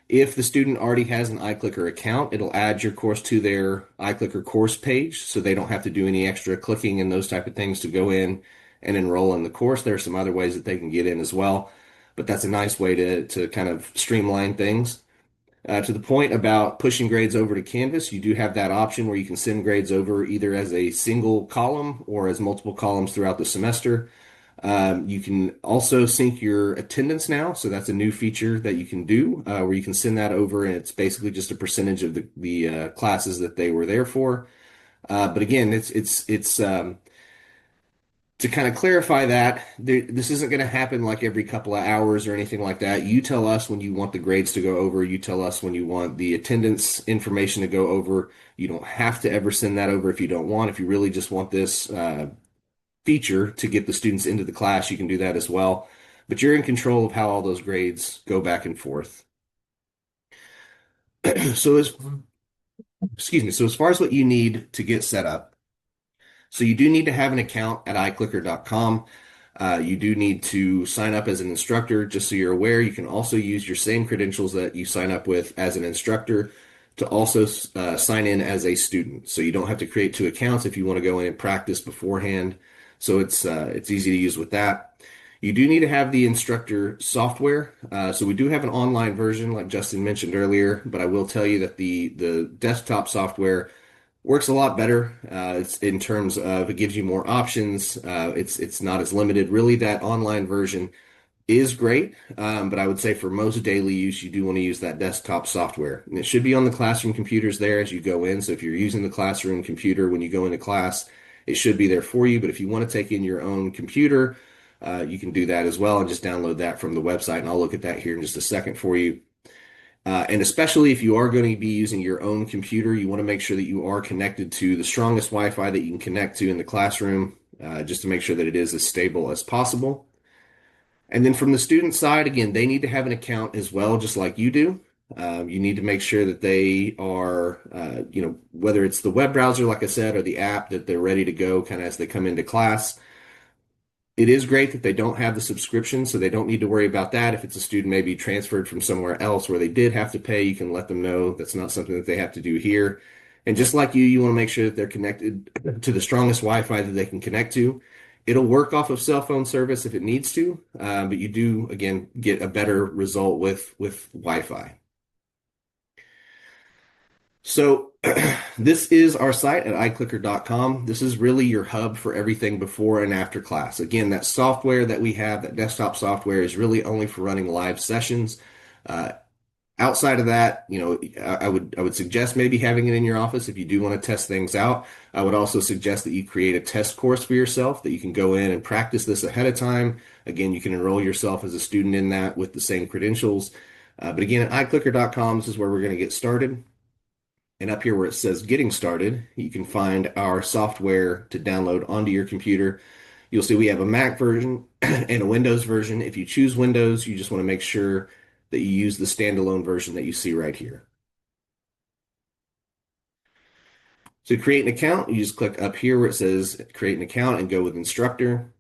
If the student already has an iClicker account, it'll add your course to their iClicker course page, so they don't have to do any extra clicking and those type of things to go in and enroll in the course. There are some other ways that they can get in as well, but that's a nice way to kind of streamline things. To the point about pushing grades over to Canvas, you do have that option where you can send grades over either as a single column or as multiple columns throughout the semester. You can also sync your attendance now, so that's a new feature that you can do where you can send that over, and it's basically just a percentage of the classes that they were there for. But again, it's to kind of clarify that this isn't going to happen like every couple of hours or anything like that. You tell us when you want the grades to go over. You tell us when you want the attendance information to go over. You don't have to ever send that over if you don't want. If you really just want this feature to get the students into the class, you can do that as well. But you're in control of how all those grades go back and forth. So as far as what you need to get set up, So you do need to have an account at iClicker.com. You do need to sign up as an instructor, just so you're aware. You can also use your same credentials that you sign up with as an instructor to also sign in as a student. So you don't have to create two accounts if you want to go in and practice beforehand. So it's easy to use with that. You do need to have the instructor software. So we do have an online version, like Justin mentioned earlier, but I will tell you that the desktop software works a lot better. It's in terms of it gives you more options. It's not as limited. Really, that online version is great, but I would say for most daily use, you do want to use that desktop software. And it should be on the classroom computers there as you go in. So if you're using the classroom computer when you go into class, it should be there for you. But if you want to take in your own computer, you can do that as well and just download that from the website. And I'll look at that here in just a second for you. And especially if you are going to be using your own computer, you want to make sure that you are connected to the strongest Wi-Fi that you can connect to in the classroom, just to make sure that it is as stable as possible. And then from the student side, again, they need to have an account as well, just like you do. You need to make sure that they are, whether it's the web browser, like I said, or the app, that they're ready to go kind of as they come into class. It is great that they don't have the subscription, so they don't need to worry about that. If it's a student maybe transferred from somewhere else where they did have to pay, you can let them know that's not something that they have to do here. And just like you want to make sure that they're connected to the strongest Wi-Fi that they can connect to. It'll work off of cell phone service if it needs to, but you do, again, get a better result with Wi-Fi. So this is our site at iClicker.com. This is really your hub for everything before and after class. Again, that software that we have, that desktop software, is really only for running live sessions. Outside of that, I would suggest maybe having it in your office if you do want to test things out. I would also suggest that you create a test course for yourself that you can go in and practice this ahead of time. Again, you can enroll yourself as a student in that with the same credentials. But again, at iClicker.com, this is where we're going to get started. And up here where it says Getting Started, you can find our software to download onto your computer. You'll see we have a Mac version and a Windows version. If you choose Windows, you just want to make sure that you use the standalone version that you see right here. To create an account, you just click up here where it says Create an Account and go with Instructor.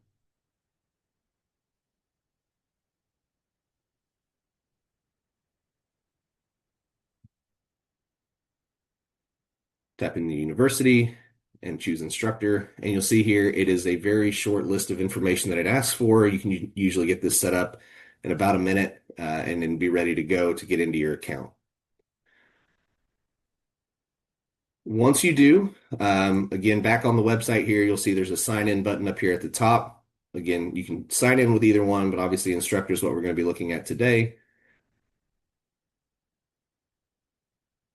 Tap in the university and choose instructor. And you'll see here, it is a very short list of information that it asks for. You can usually get this set up in about a minute and then be ready to go to get into your account. Once you do, again, back on the website here, you'll see there's a sign in button up here at the top. Again, you can sign in with either one, but obviously instructor is what we're going to be looking at today.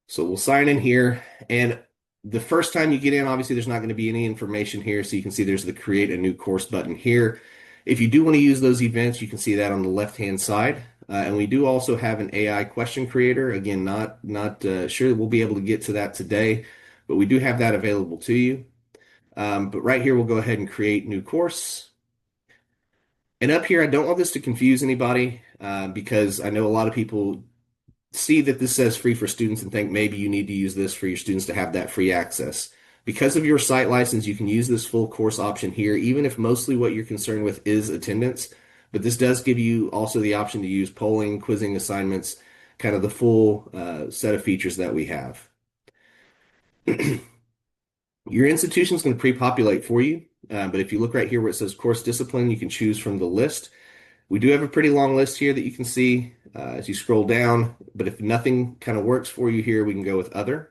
So we'll sign in here, and the first time you get in, obviously there's not going to be any information here. So you can see there's the create a new course button here. If you do want to use those events, you can see that on the left-hand side. And we do also have an AI question creator. Again, not sure that we'll be able to get to that today, but we do have that available to you. But right here, we'll go ahead and create new course. And up here, I don't want this to confuse anybody because I know a lot of people see that this says free for students and think maybe you need to use this for your students to have that free access. Because of your site license, you can use this full course option here, even if mostly what you're concerned with is attendance. But this does give you also the option to use polling, quizzing assignments, kind of the full set of features that we have. Your institution is going to pre-populate for you, but if you look right here where it says course discipline, you can choose from the list. We do have a pretty long list here that you can see as you scroll down, but if nothing kind of works for you here, we can go with other.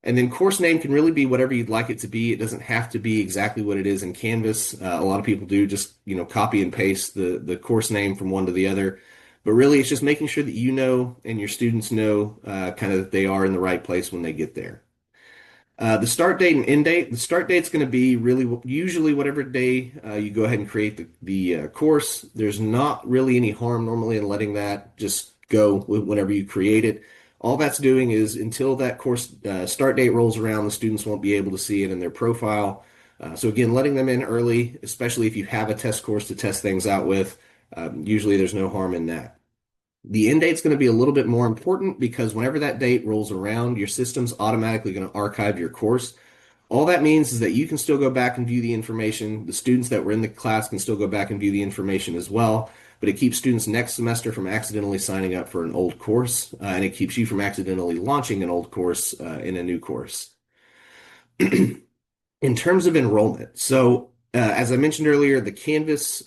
And then course name can really be whatever you'd like it to be. It doesn't have to be exactly what it is in Canvas. A lot of people do just, copy and paste the course name from one to the other. But really, it's just making sure that you know and your students know kind of that they are in the right place when they get there. The start date and end date. The start date's going to be really usually whatever day you go ahead and create the course. There's not really any harm normally in letting that just go whenever you create it. All that's doing is until that course start date rolls around, the students won't be able to see it in their profile. So again, letting them in early, especially if you have a test course to test things out with, usually there's no harm in that. The end date's going to be a little bit more important because whenever that date rolls around, your system's automatically going to archive your course. All that means is that you can still go back and view the information. The students that were in the class can still go back and view the information as well, but it keeps students next semester from accidentally signing up for an old course, and it keeps you from accidentally launching an old course in a new course. In terms of enrollment, so as I mentioned earlier, the Canvas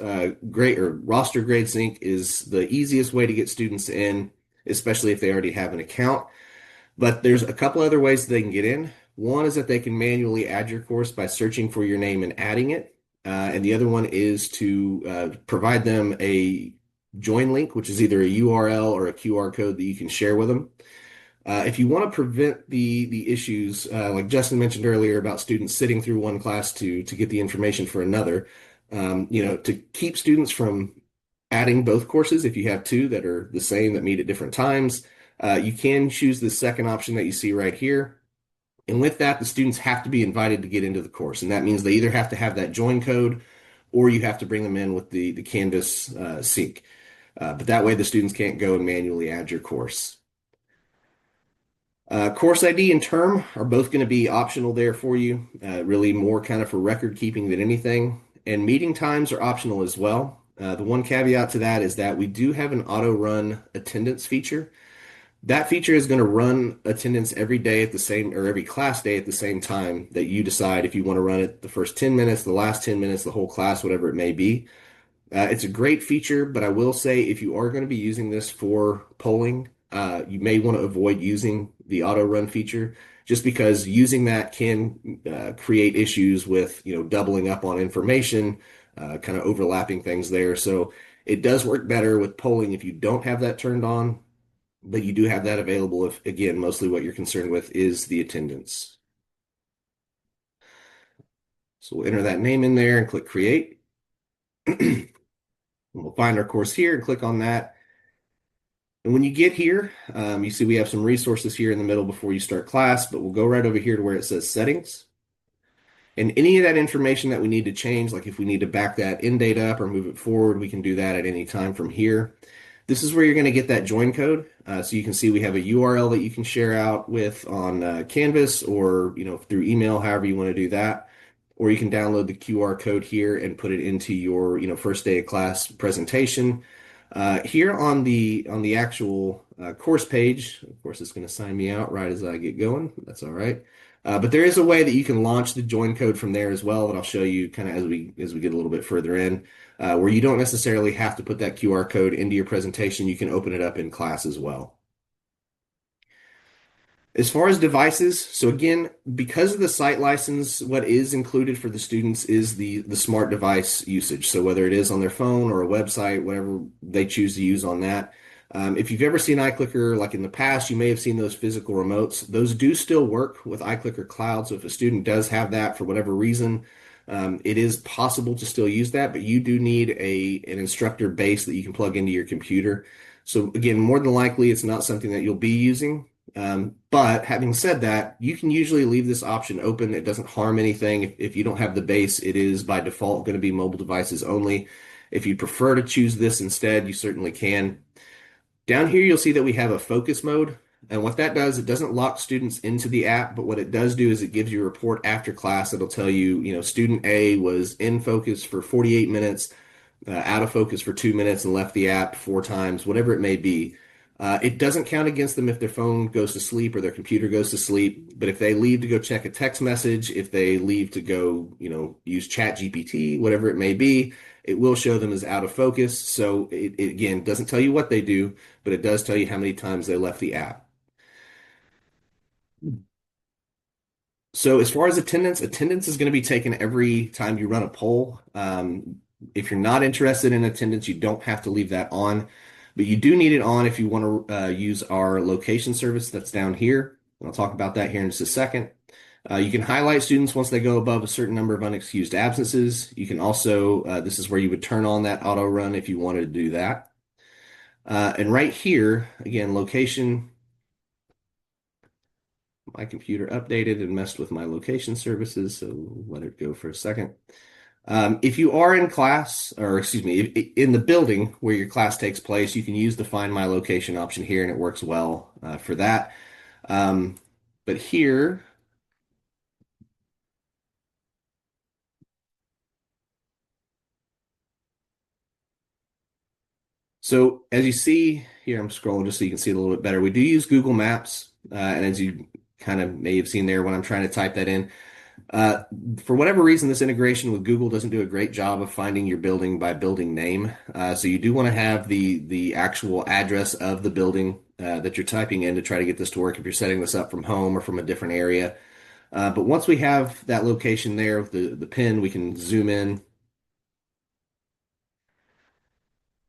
grade or roster grade sync is the easiest way to get students in, especially if they already have an account. But there's a couple other ways they can get in. One is that they can manually add your course by searching for your name and adding it. And the other one is to provide them a join link, which is either a URL or a QR code that you can share with them. If you want to prevent the issues, like Justin mentioned earlier about students sitting through one class to get the information for another, to keep students from adding both courses, if you have two that are the same that meet at different times, you can choose the second option that you see right here. And with that, the students have to be invited to get into the course. And that means they either have to have that join code or you have to bring them in with the Canvas sync. But that way the students can't go and manually add your course. Course ID and term are both going to be optional there for you, really more kind of for record keeping than anything. And meeting times are optional as well. The one caveat to that is that we do have an auto run attendance feature. That feature is going to run attendance every day at the same, or every class day at the same time that you decide if you want to run it the first 10 minutes, the last 10 minutes, the whole class, whatever it may be. It's a great feature, but I will say if you are going to be using this for polling, you may want to avoid using the auto run feature just because using that can create issues with, doubling up on information, kind of overlapping things there. So it does work better with polling if you don't have that turned on, but you do have that available if, again, mostly what you're concerned with is the attendance. So we'll enter that name in there and click create. We'll find our course here and click on that. And when you get here, you see we have some resources here in the middle before you start class, but we'll go right over here to where it says settings. And any of that information that we need to change, like if we need to back that end date up or move it forward, we can do that at any time from here. This is where you're going to get that join code. So you can see we have a URL that you can share out with on Canvas or through email, however you want to do that. Or you can download the QR code here and put it into your first day of class presentation. Here on the actual course page, of course, it's going to sign me out right as I get going. That's all right. But there is a way that you can launch the join code from there as well that I'll show you kind of as we get a little bit further in, where you don't necessarily have to put that QR code into your presentation. You can open it up in class as well. As far as devices, so again, because of the site license, what is included for the students is the smart device usage. So whether it is on their phone or a website, whatever they choose to use on that. If you've ever seen iClicker, like in the past, you may have seen those physical remotes. Those do still work with iClicker Cloud. So if a student does have that for whatever reason, it is possible to still use that, but you do need an instructor base that you can plug into your computer. So again, more than likely, it's not something that you'll be using. But having said that, you can usually leave this option open. It doesn't harm anything. If you don't have the base, it is by default going to be mobile devices only. If you prefer to choose this instead, you certainly can. Down here, you'll see that we have a focus mode. And what that does, it doesn't lock students into the app, but what it does do is it gives you a report after class. It'll tell you, student A was in focus for 48 minutes, out of focus for 2 minutes and left the app 4 times, whatever it may be. It doesn't count against them if their phone goes to sleep or their computer goes to sleep. But if they leave to go check a text message, if they leave to go, use Chat GPT, whatever it may be, it will show them as out of focus. So it again doesn't tell you what they do, but it does tell you how many times they left the app. So as far as attendance is going to be taken every time you run a poll. If you're not interested in attendance, you don't have to leave that on, but you do need it on if you want to use our location service that's down here. And I'll talk about that here in just a second. You can highlight students once they go above a certain number of unexcused absences. You can also, this is where you would turn on that auto run if you wanted to do that. And right here, again, location. My computer updated and messed with my location services, so let it go for a second. If you are in class, or excuse me, in the building where your class takes place, you can use the Find My Location option here, and it works well for that. But here, So as you see here, I'm scrolling just so you can see it a little bit better. We do use Google Maps, and as you kind of may have seen there when I'm trying to type that in, uh, for whatever reason, this integration with Google doesn't do a great job of finding your building by building name. So you do want to have the actual address of the building that you're typing in to try to get this to work if you're setting this up from home or from a different area. But once we have that location there with the pin, we can zoom in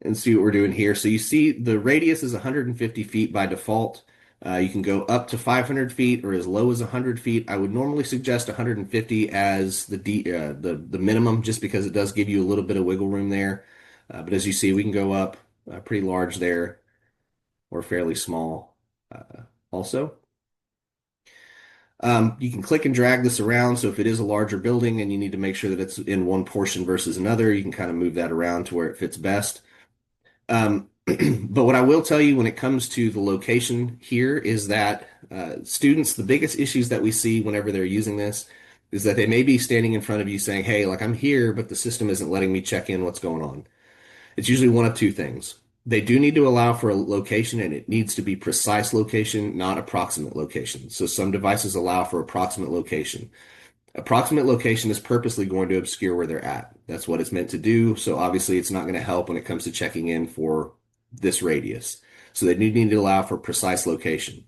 and see what we're doing here. So you see the radius is 150 feet by default. You can go up to 500 feet or as low as 100 feet. I would normally suggest 150 as the minimum, just because it does give you a little bit of wiggle room there. But as you see, we can go up pretty large there or fairly small also. You can click and drag this around. So if it is a larger building and you need to make sure that it's in one portion versus another, you can kind of move that around to where it fits best. But what I will tell you when it comes to the location here is that students, the biggest issues that we see whenever they're using this is that they may be standing in front of you saying, hey, like I'm here, but the system isn't letting me check in what's going on. It's usually one of two things. They do need to allow for a location, and it needs to be precise location, not approximate location. So some devices allow for approximate location. Approximate location is purposely going to obscure where they're at. That's what it's meant to do. So obviously it's not going to help when it comes to checking in for this radius. So they need to allow for precise location.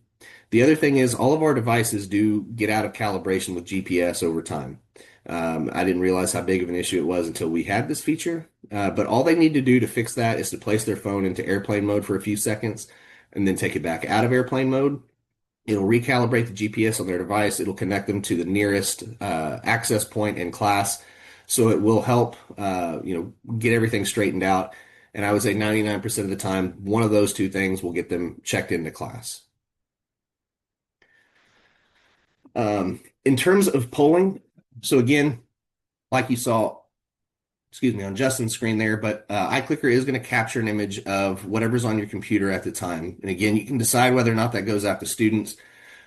The other thing is all of our devices do get out of calibration with GPS over time. I didn't realize how big of an issue it was until we had this feature. But all they need to do to fix that is to place their phone into airplane mode for a few seconds and then take it back out of airplane mode. It'll recalibrate the GPS on their device. It'll connect them to the nearest access point in class. So it will help, get everything straightened out. And I would say 99% of the time, one of those two things will get them checked into class. In terms of polling, so again, like you saw, on Justin's screen there, but iClicker is going to capture an image of whatever's on your computer at the time. And again, you can decide whether or not that goes out to students.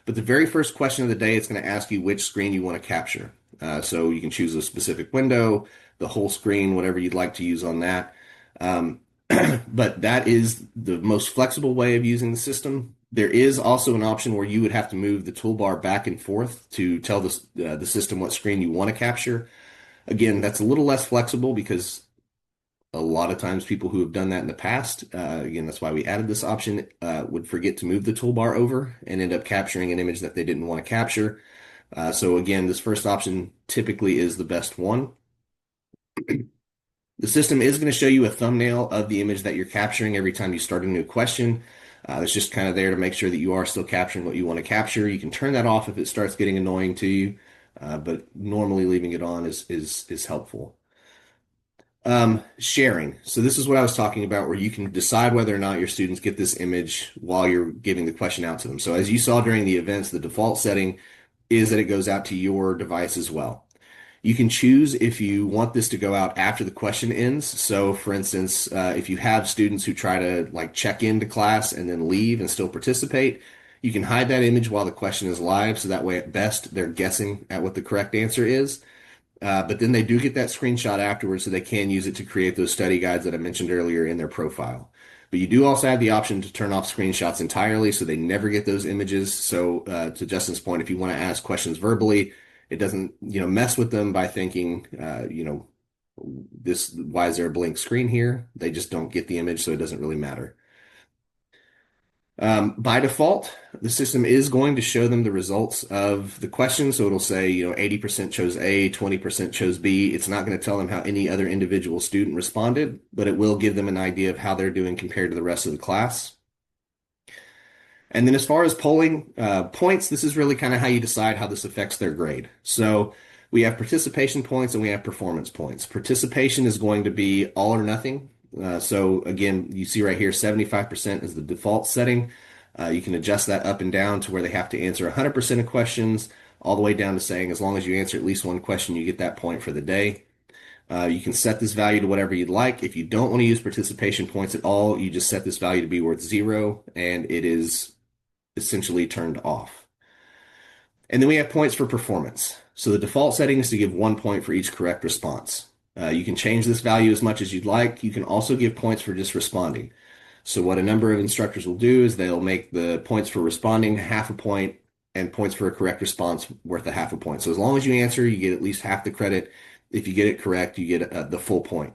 But the very first question of the day, it's going to ask you which screen you want to capture. So you can choose a specific window, the whole screen, whatever you'd like to use on that. But that is the most flexible way of using the system. There is also an option where you would have to move the toolbar back and forth to tell the system what screen you want to capture. Again, that's a little less flexible because a lot of times people who have done that in the past, again, that's why we added this option, would forget to move the toolbar over and end up capturing an image that they didn't want to capture. So again, this first option typically is the best one. The system is going to show you a thumbnail of the image that you're capturing every time you start a new question. It's just kind of there to make sure that you are still capturing what you want to capture. You can turn that off if it starts getting annoying to you, but normally leaving it on is helpful. Sharing. So this is what I was talking about, where you can decide whether or not your students get this image while you're giving the question out to them. So as you saw during the events, the default setting is that it goes out to your device as well. You can choose if you want this to go out after the question ends. So for instance, if you have students who try to like check into class and then leave and still participate, you can hide that image while the question is live. So that way at best they're guessing at what the correct answer is. But then they do get that screenshot afterwards, so they can use it to create those study guides that I mentioned earlier in their profile. But you do also have the option to turn off screenshots entirely, so they never get those images. So to Justin's point, if you want to ask questions verbally, it doesn't, mess with them by thinking, why is there a blank screen here? They just don't get the image, so it doesn't really matter. By default, the system is going to show them the results of the question. So it'll say, 80% chose A, 20% chose B. It's not going to tell them how any other individual student responded, but it will give them an idea of how they're doing compared to the rest of the class. And then as far as polling points, this is really kind of how you decide how this affects their grade. So we have participation points and we have performance points. Participation is going to be all or nothing. So again, you see right here, 75% is the default setting. You can adjust that up and down to where they have to answer 100% of questions, all the way down to saying as long as you answer at least one question, you get that point for the day. You can set this value to whatever you'd like. If you don't want to use participation points at all, you just set this value to be worth 0, and it is essentially turned off. And then we have points for performance. So the default setting is to give 1 point for each correct response. You can change this value as much as you'd like. You can also give points for just responding. So what a number of instructors will do is they'll make the points for responding half a point and points for a correct response worth a half a point. So as long as you answer, you get at least half the credit. If you get it correct, you get the full point.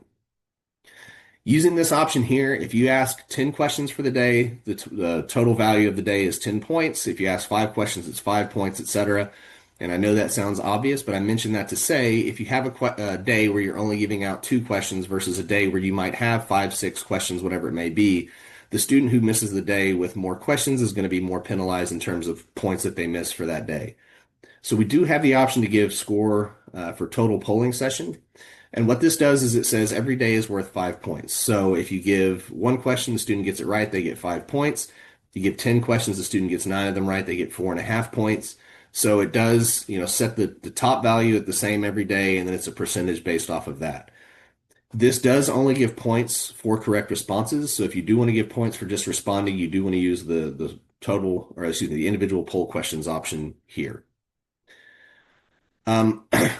Using this option here, if you ask 10 questions for the day, the total value of the day is 10 points. If you ask 5 questions, it's 5 points, etc. And I know that sounds obvious, but I mentioned that to say if you have a day where you're only giving out 2 questions versus a day where you might have 5, 6 questions, whatever it may be, the student who misses the day with more questions is going to be more penalized in terms of points that they miss for that day. So we do have the option to give score for total polling session. And what this does is it says every day is worth 5 points. So if you give 1 question, the student gets it right, they get 5 points. You give 10 questions, the student gets 9 of them right, they get 4.5 points. So it does, set the top value at the same every day, and then it's a percentage based off of that. This does only give points for correct responses. So if you do want to give points for just responding, you do want to use the total, or excuse me, the individual poll questions option here.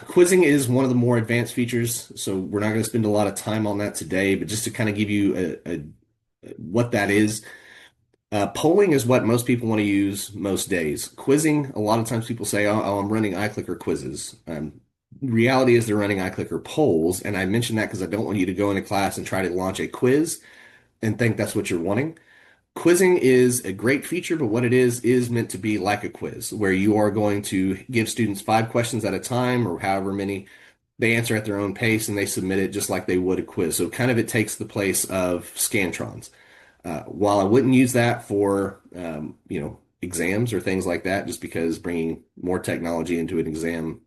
Quizzing is one of the more advanced features, so we're not going to spend a lot of time on that today, but just to kind of give you what that is, polling is what most people want to use most days. Quizzing, a lot of times people say, oh, I'm running iClicker quizzes. Reality is they're running iClicker polls, and I mention that because I don't want you to go into class and try to launch a quiz and think that's what you're wanting. Quizzing is a great feature, but what it is meant to be like a quiz, where you are going to give students 5 questions at a time or however many. They answer at their own pace and they submit it just like they would a quiz. So kind of it takes the place of Scantrons. While I wouldn't use that for, exams or things like that, just because bringing more technology into an exam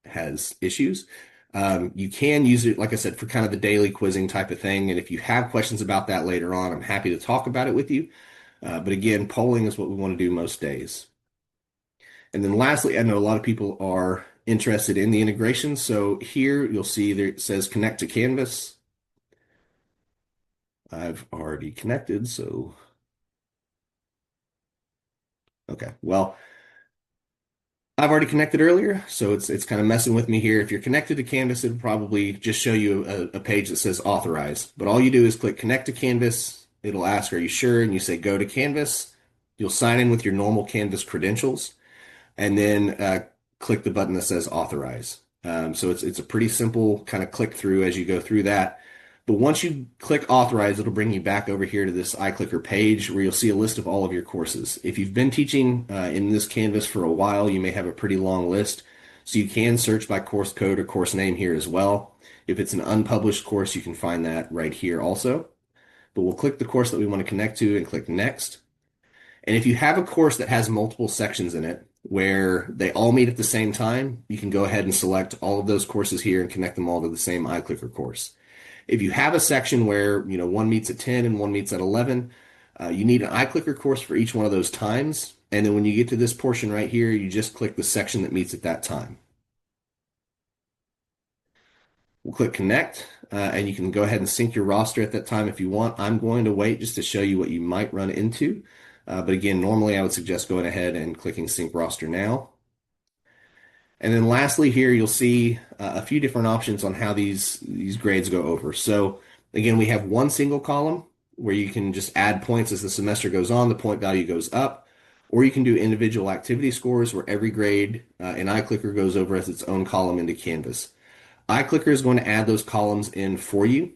has issues. You can use it, like I said, for kind of the daily quizzing type of thing. And if you have questions about that later on, I'm happy to talk about it with you. But again, polling is what we want to do most days. And then lastly, I know a lot of people are interested in the integration. So here you'll see there it says connect to Canvas. I've already connected, so okay. Well, I've already connected earlier, so it's kind of messing with me here. If you're connected to Canvas, it'll probably just show you a page that says authorize. But all you do is click connect to Canvas. It'll ask, are you sure? And you say go to Canvas. You'll sign in with your normal Canvas credentials, and then click the button that says authorize. So it's a pretty simple kind of click through as you go through that. But once you click authorize, it'll bring you back over here to this iClicker page where you'll see a list of all of your courses. If you've been teaching in this Canvas for a while, you may have a pretty long list. So you can search by course code or course name here as well. If it's an unpublished course, you can find that right here also. But we'll click the course that we want to connect to and click next. And if you have a course that has multiple sections in it where they all meet at the same time, you can go ahead and select all of those courses here and connect them all to the same iClicker course. If you have a section where, one meets at 10 and one meets at 11, you need an iClicker course for each one of those times. And then when you get to this portion right here, you just click the section that meets at that time. We'll click connect, and you can go ahead and sync your roster at that time if you want. I'm going to wait just to show you what you might run into. But again, normally I would suggest going ahead and clicking sync roster now. And then lastly here, you'll see a few different options on how these grades go over. So again, we have one single column where you can just add points as the semester goes on, the point value goes up, or you can do individual activity scores where every grade in iClicker goes over as its own column into Canvas. iClicker is going to add those columns in for you,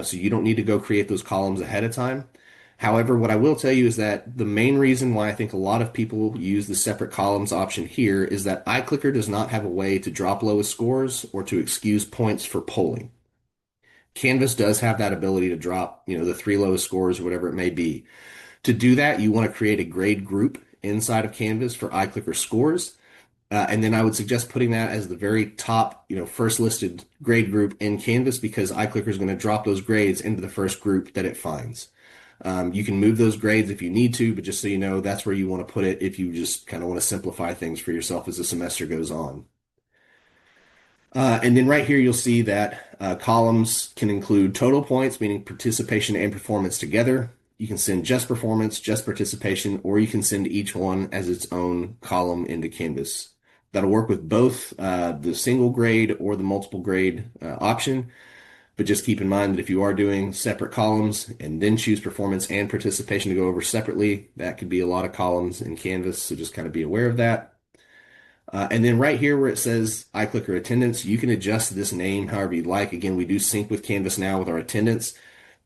so you don't need to go create those columns ahead of time. However, what I will tell you is that the main reason why I think a lot of people use the separate columns option here is that iClicker does not have a way to drop lowest scores or to excuse points for polling. Canvas does have that ability to drop, the 3 lowest scores or whatever it may be. To do that, you want to create a grade group inside of Canvas for iClicker scores. And then I would suggest putting that as the very top, first listed grade group in Canvas because iClicker is going to drop those grades into the first group that it finds. You can move those grades if you need to, but just so you know, that's where you want to put it if you just kind of want to simplify things for yourself as the semester goes on. And then right here, you'll see that columns can include total points, meaning participation and performance together. You can send just performance, just participation, or you can send each one as its own column into Canvas. That'll work with both the single grade or the multiple grade option. But just keep in mind that if you are doing separate columns and then choose performance and participation to go over separately, that could be a lot of columns in Canvas. So just kind of be aware of that. And then right here where it says iClicker attendance, you can adjust this name however you'd like. Again, we do sync with Canvas now with our attendance.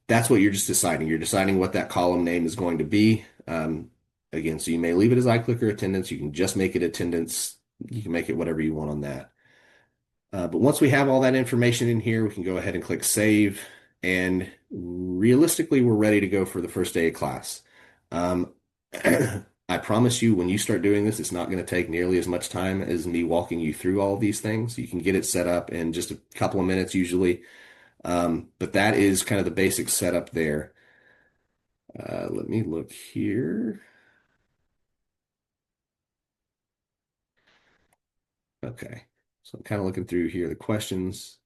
That's what you're just deciding. You're deciding what that column name is going to be. Again, so you may leave it as iClicker attendance. You can just make it attendance. You can make it whatever you want on that. But once we have all that information in here, we can go ahead and click save. And realistically, we're ready to go for the first day of class. I promise you, when you start doing this, it's not going to take nearly as much time as me walking you through all of these things. You can get it set up in just a couple of minutes usually. But that is kind of the basic setup there. Let me look here. Okay. So I'm kind of looking through here, the questions.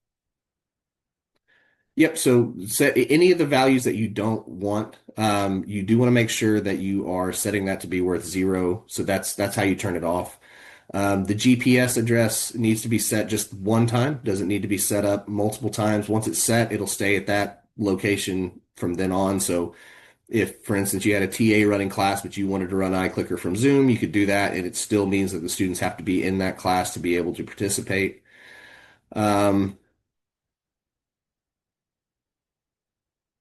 Yep. So set any of the values that you don't want. You do want to make sure that you are setting that to be worth 0. So that's how you turn it off. The GPS address needs to be set just one time. Doesn't need to be set up multiple times. Once it's set, it'll stay at that location from then on. So if, for instance, you had a TA running class, but you wanted to run iClicker from Zoom, you could do that, and it still means that the students have to be in that class to be able to participate.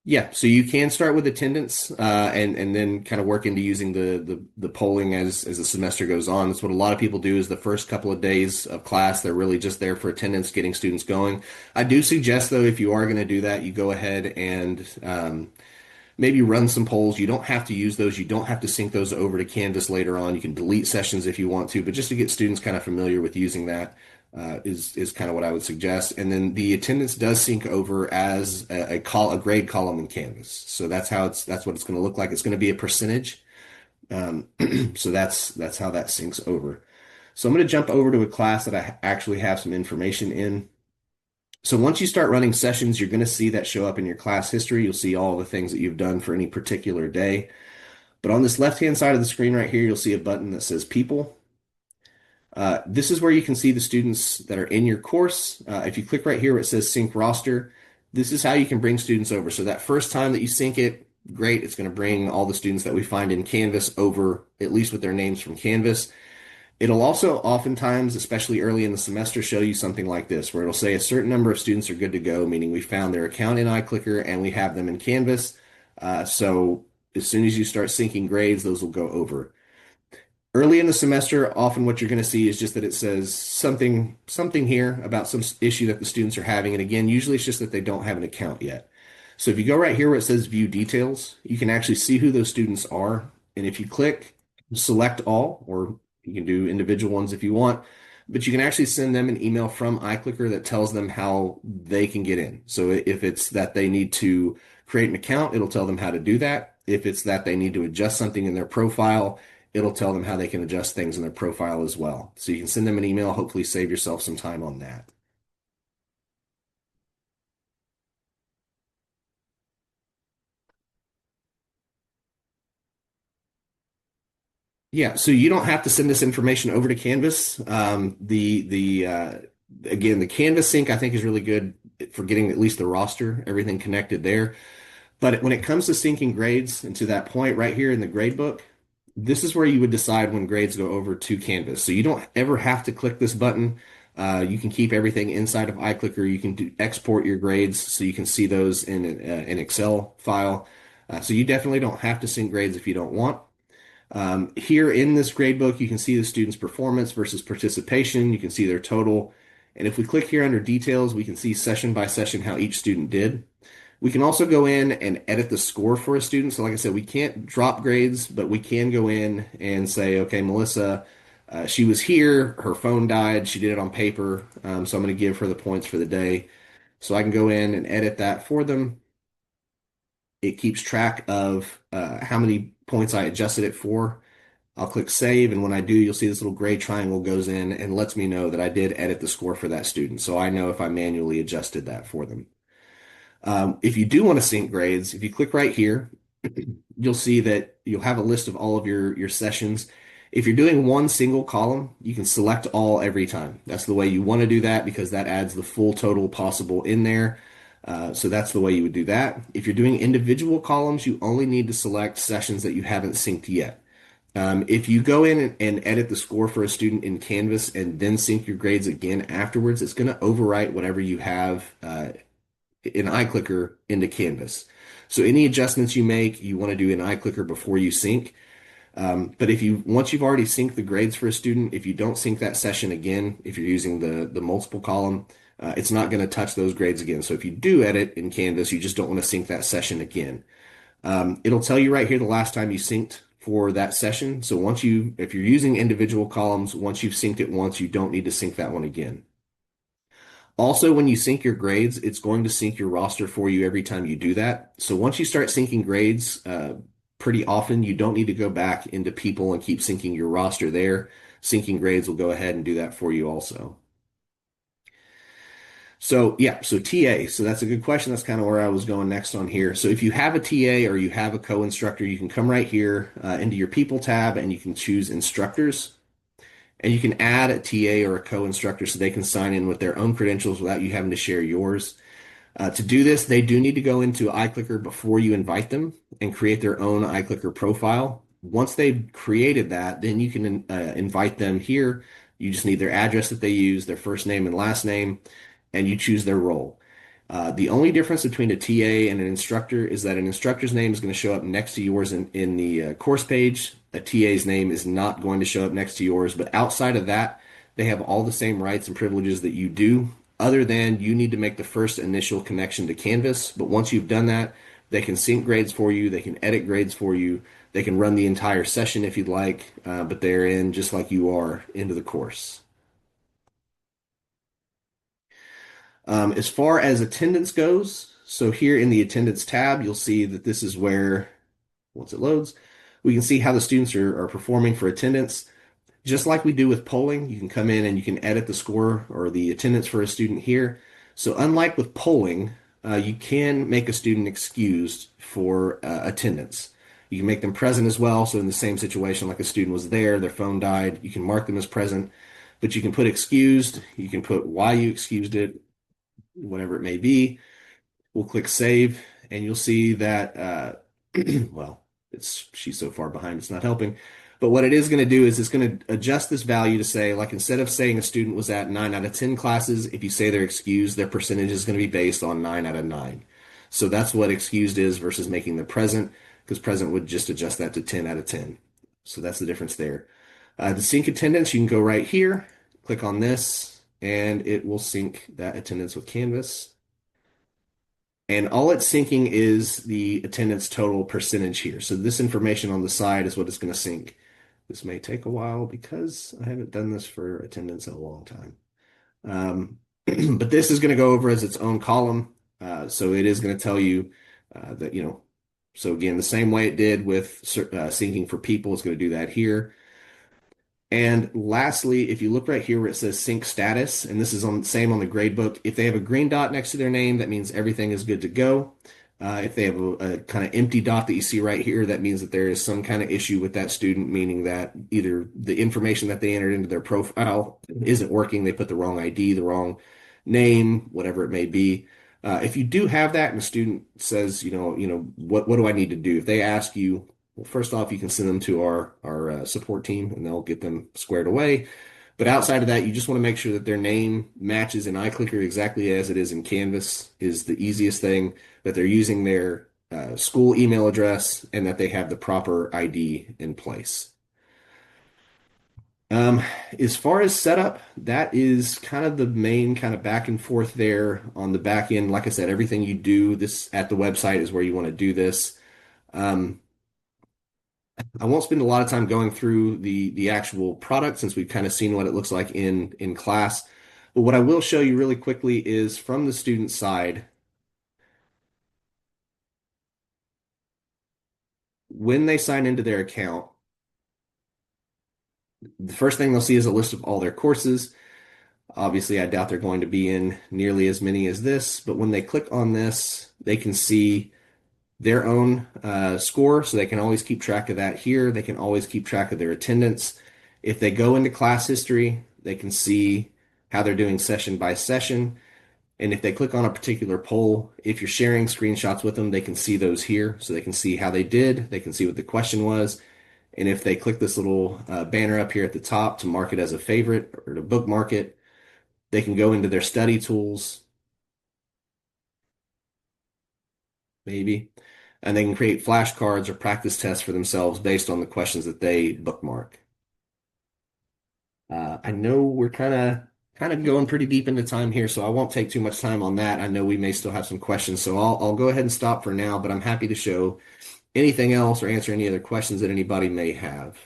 Yeah, so you can start with attendance and then kind of work into using the polling as the semester goes on. That's what a lot of people do is the first couple of days of class, they're really just there for attendance, getting students going. I do suggest, though, if you are going to do that, you go ahead and maybe run some polls. You don't have to use those. You don't have to sync those over to Canvas later on. You can delete sessions if you want to, but just to get students kind of familiar with using that is kind of what I would suggest. And then the attendance does sync over as a grade column in Canvas. So that's what it's going to look like. It's going to be a percentage. So that's how that syncs over. So I'm going to jump over to a class that I actually have some information in. So once you start running sessions, you're going to see that show up in your class history. You'll see all the things that you've done for any particular day. But on this left-hand side of the screen right here, you'll see a button that says People. This is where you can see the students that are in your course. If you click right here where it says Sync Roster, this is how you can bring students over. So that first time that you sync it, great. It's going to bring all the students that we find in Canvas over, at least with their names from Canvas. It'll also oftentimes, especially early in the semester, show you something like this, where it'll say a certain number of students are good to go, meaning we found their account in iClicker and we have them in Canvas. So as soon as you start syncing grades, those will go over. Early in the semester, often what you're going to see is just that it says something here about some issue that the students are having. And again, usually it's just that they don't have an account yet. So if you go right here where it says View Details, you can actually see who those students are. And if you click Select All, or you can do individual ones if you want, but you can actually send them an email from iClicker that tells them how they can get in. So if it's that they need to create an account, it'll tell them how to do that. If it's that they need to adjust something in their profile, it'll tell them how they can adjust things in their profile as well. So you can send them an email, hopefully save yourself some time on that. Yeah, so you don't have to send this information over to Canvas. Again, the Canvas sync I think is really good for getting at least the roster, everything connected there. But when it comes to syncing grades, and to that point right here in the grade book, this is where you would decide when grades go over to Canvas. So you don't ever have to click this button. You can keep everything inside of iClicker. You can export your grades so you can see those in an Excel file. So you definitely don't have to sync grades if you don't want. Here in this grade book, you can see the student's performance versus participation. You can see their total. And if we click here under details, we can see session by session how each student did. We can also go in and edit the score for a student. So like I said, we can't drop grades, but we can go in and say, okay, Melissa, she was here, her phone died, she did it on paper, so I'm going to give her the points for the day. So I can go in and edit that for them. It keeps track of how many points I adjusted it for. I'll click save, and when I do, you'll see this little gray triangle goes in and lets me know that I did edit the score for that student. So I know if I manually adjusted that for them. If you do want to sync grades, if you click right here, you'll see that you'll have a list of all of your sessions. If you're doing one single column, you can select all every time. That's the way you want to do that because that adds the full total possible in there. So that's the way you would do that. If you're doing individual columns, you only need to select sessions that you haven't synced yet. If you go in and edit the score for a student in Canvas and then sync your grades again afterwards, it's going to overwrite whatever you have in iClicker into Canvas. So any adjustments you make, you want to do in iClicker before you sync. But if you once you've already synced the grades for a student, if you don't sync that session again, if you're using the multiple column, it's not going to touch those grades again. So if you do edit in Canvas, you just don't want to sync that session again. It'll tell you right here the last time you synced for that session. So if you're using individual columns, once you've synced it once, you don't need to sync that one again. Also, when you sync your grades, it's going to sync your roster for you every time you do that. So once you start syncing grades, pretty often, you don't need to go back into people and keep syncing your roster there. Syncing grades will go ahead and do that for you also. So yeah, so TA. So that's a good question. That's kind of where I was going next on here. So if you have a TA or you have a co-instructor, you can come right here into your people tab and you can choose instructors. And you can add a TA or a co-instructor so they can sign in with their own credentials without you having to share yours. To do this, they do need to go into iClicker before you invite them and create their own iClicker profile. Once they've created that, then you can invite them here. You just need their address that they use, their first name and last name, and you choose their role. The only difference between a TA and an instructor is that an instructor's name is going to show up next to yours in the course page. A TA's name is not going to show up next to yours, but outside of that, they have all the same rights and privileges that you do, other than you need to make the first initial connection to Canvas. But once you've done that, they can sync grades for you, they can edit grades for you, they can run the entire session if you'd like, but they're in just like you are into the course. As far as attendance goes, so here in the attendance tab, you'll see that this is where, once it loads, we can see how the students are performing for attendance. Just like we do with polling, you can come in and you can edit the score or the attendance for a student here. So unlike with polling, you can make a student excused for attendance. You can make them present as well. So in the same situation, like a student was there, their phone died, you can mark them as present, but you can put excused, you can put why you excused it, whatever it may be. We'll click save and you'll see that, well, she's so far behind, it's not helping. But what it is going to do is it's going to adjust this value to say, like, instead of saying a student was at 9 out of 10 classes, if you say they're excused, their percentage is going to be based on 9 out of 9. So that's what excused is versus making them present, because present would just adjust that to 10 out of 10. So that's the difference there. The sync attendance, you can go right here, click on this, and it will sync that attendance with Canvas. And all it's syncing is the attendance total percentage here. So this information on the side is what it's going to sync. This may take a while because I haven't done this for attendance in a long time. But this is going to go over as its own column. So it is going to tell you that, so again, the same way it did with syncing for people, it's going to do that here. And lastly, if you look right here where it says sync status, and this is same on the gradebook, if they have a green dot next to their name, that means everything is good to go. If they have a kind of empty dot that you see right here, that means that there is some kind of issue with that student, meaning that either the information that they entered into their profile isn't working, they put the wrong ID, the wrong name, whatever it may be. If you do have that and the student says, what do I need to do? If they ask you, well, first off, you can send them to our support team and they'll get them squared away. But outside of that, you just want to make sure that their name matches in iClicker exactly as it is in Canvas is the easiest thing, that they're using their school email address and that they have the proper ID in place. As far as setup, that is kind of the main kind of back and forth there on the back end. Like I said, everything you do this at the website is where you want to do this. I won't spend a lot of time going through the actual product since we've kind of seen what it looks like in class. But what I will show you really quickly is from the student side, when they sign into their account, the first thing they'll see is a list of all their courses. Obviously, I doubt they're going to be in nearly as many as this, but when they click on this, they can see their own score, so they can always keep track of that here. They can always keep track of their attendance. If they go into class history, they can see how they're doing session by session. And if they click on a particular poll, if you're sharing screenshots with them, they can see those here. So they can see how they did, they can see what the question was. And if they click this little banner up here at the top to mark it as a favorite or to bookmark it, they can go into their study tools, maybe, and they can create flashcards or practice tests for themselves based on the questions that they bookmark. I know we're kind of going pretty deep into time here, so I won't take too much time on that. I know we may still have some questions, so I'll go ahead and stop for now, but I'm happy to show anything else or answer any other questions that anybody may have.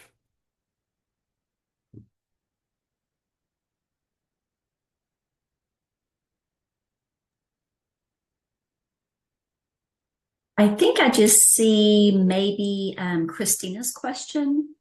I think I just see maybe Christina's question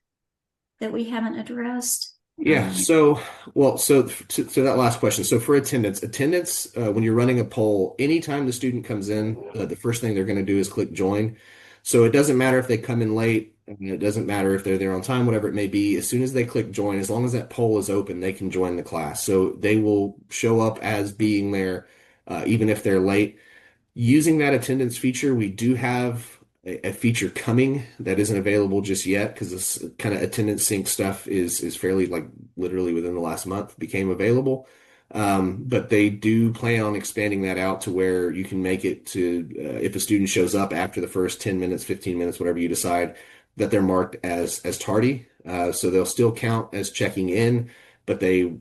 that we haven't addressed. Yeah, so well, so to that last question, so for attendance, when you're running a poll, anytime the student comes in, the first thing they're going to do is click join. So it doesn't matter if they come in late, and it doesn't matter if they're there on time, whatever it may be. As soon as they click join, as long as that poll is open, they can join the class. So they will show up as being there, even if they're late. Using that attendance feature, we do have a feature coming that isn't available just yet because this kind of attendance sync stuff is fairly like literally within the last month became available. But they do plan on expanding that out to where you can make it to if a student shows up after the first 10 minutes, 15 minutes, whatever you decide, that they're marked as tardy. So they'll still count as checking in, but you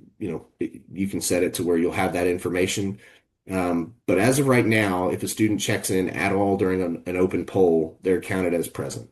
can set it to where you'll have that information. But as of right now, if a student checks in at all during an open poll, they're counted as present.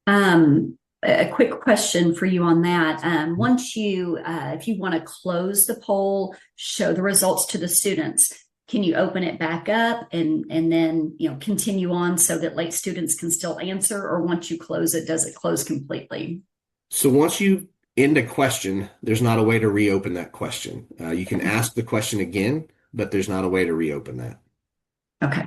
A quick question for you on that. Once if you want to close the poll, show the results to the students, can you open it back up and then continue on so that late students can still answer? Or once you close it, does it close completely? So once you end a question, there's not a way to reopen that question. You can ask the question again, but there's not a way to reopen that. Okay.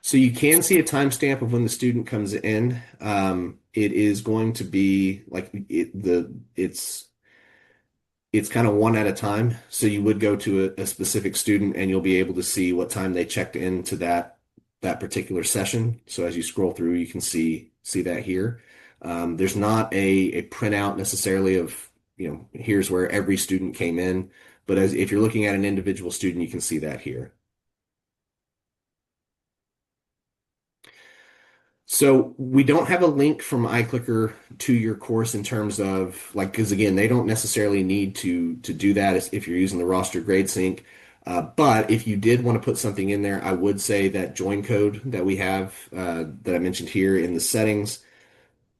So you can see a timestamp of when the student comes in. It is going to be like it's kind of one at a time. So you would go to a specific student and you'll be able to see what time they checked into that particular session. So as you scroll through, you can see that here. There's not a printout necessarily of, here's where every student came in, but if you're looking at an individual student, you can see that here. So we don't have a link from iClicker to your course in terms of because again, they don't necessarily need to do that if you're using the roster grade sync. But if you did want to put something in there, I would say that join code that we have that I mentioned here in the settings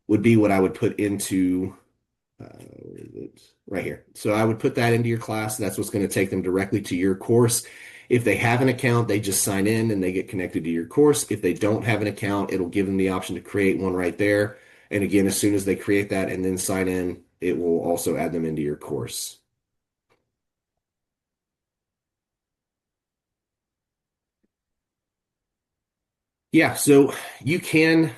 would be what I would put into where is it? Right here. So I would put that into your class. That's what's going to take them directly to your course. If they have an account, they just sign in and they get connected to your course. If they don't have an account, it'll give them the option to create one right there. And again, as soon as they create that and then sign in, it will also add them into your course. Yeah, so you can,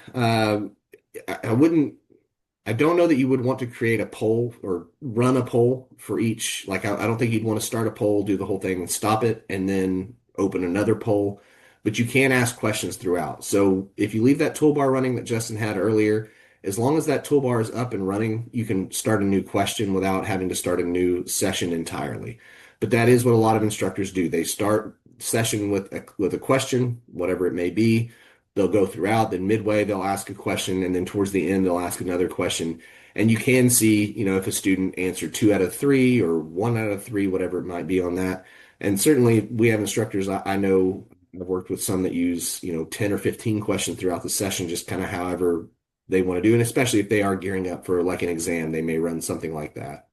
I don't know that you would want to create a poll or run a poll for each. I don't think you'd want to start a poll, do the whole thing and stop it, and then open another poll. But you can ask questions throughout. So if you leave that toolbar running that Justin had earlier, as long as that toolbar is up and running, you can start a new question without having to start a new session entirely. But that is what a lot of instructors do. They start session with a question, whatever it may be. They'll go throughout, then midway they'll ask a question, and then towards the end they'll ask another question. And you can see, if a student answered 2 out of 3 or 1 out of 3, whatever it might be on that. And certainly we have instructors, I know I've worked with some that use, 10 or 15 questions throughout the session, just kind of however they want to do. And especially if they are gearing up for like an exam, they may run something like that.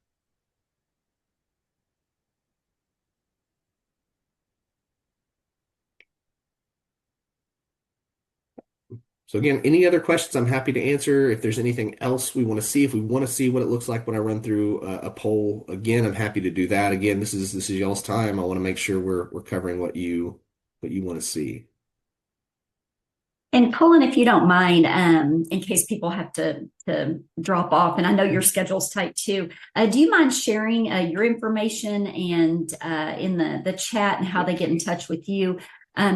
So again, any other questions I'm happy to answer. If there's anything else we want to see, if we want to see what it looks like when I run through a poll again, I'm happy to do that. Again, this is y'all's time. I want to make sure we're covering what you want to see. And Cullen, if you don't mind, in case people have to drop off, and I know your schedule's tight too, do you mind sharing your information and in the chat and how they get in touch with you?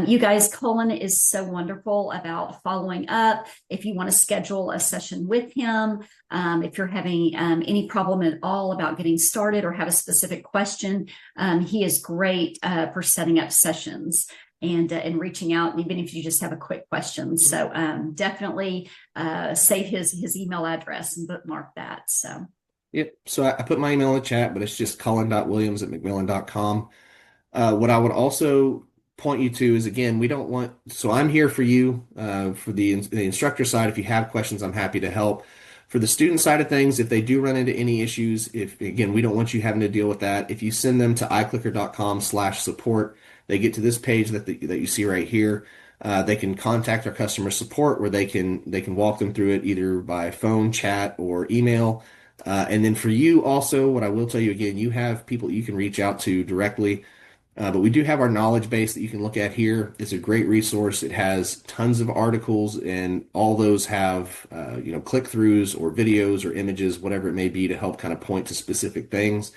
You guys, Cullen is so wonderful about following up. If you want to schedule a session with him, if you're having any problem at all about getting started or have a specific question, he is great for setting up sessions and reaching out, even if you just have a quick question. So definitely save his email address and bookmark that. So. Yep. So I put my email in the chat, but it's just cullen.williams@mcmillan.com. What I would also point you to is, again, we don't want, so I'm here for you, for the instructor side. If you have questions, I'm happy to help. For the student side of things, if they do run into any issues, if again, we don't want you having to deal with that. If you send them to iClicker.com/support, they get to this page that you see right here. They can contact our customer support where they can walk them through it either by phone, chat, or email. And then for you also, what I will tell you again, you have people you can reach out to directly. But we do have our knowledge base that you can look at here. It's a great resource. It has tons of articles, and all those have click-throughs or videos or images, whatever it may be, to help kind of point to specific things.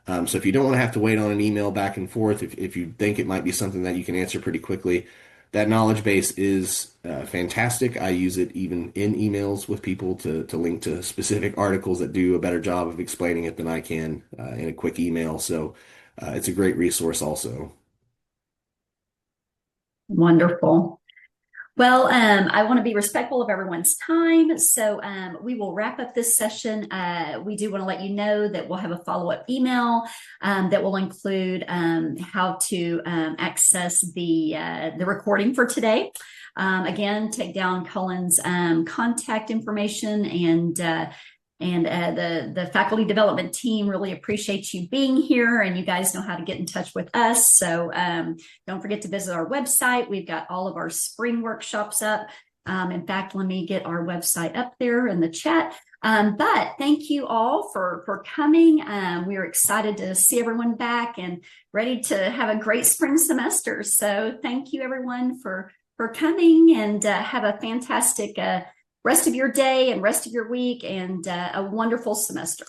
So if you don't want to have to wait on an email back and forth, if you think it might be something that you can answer pretty quickly, that knowledge base is fantastic. I use it even in emails with people to link to specific articles that do a better job of explaining it than I can in a quick email. So it's a great resource also. Wonderful. Well, I want to be respectful of everyone's time, so we will wrap up this session. We do want to let you know that we'll have a follow-up email that will include how to access the recording for today. Again, take down Cullen's contact information, and the faculty development team really appreciates you being here, and you guys know how to get in touch with us. So don't forget to visit our website. We've got all of our spring workshops up. In fact, let me get our website up there in the chat. But thank you all for coming. We're excited to see everyone back and ready to have a great spring semester. So thank you everyone for coming, and have a fantastic rest of your day and rest of your week, and a wonderful semester.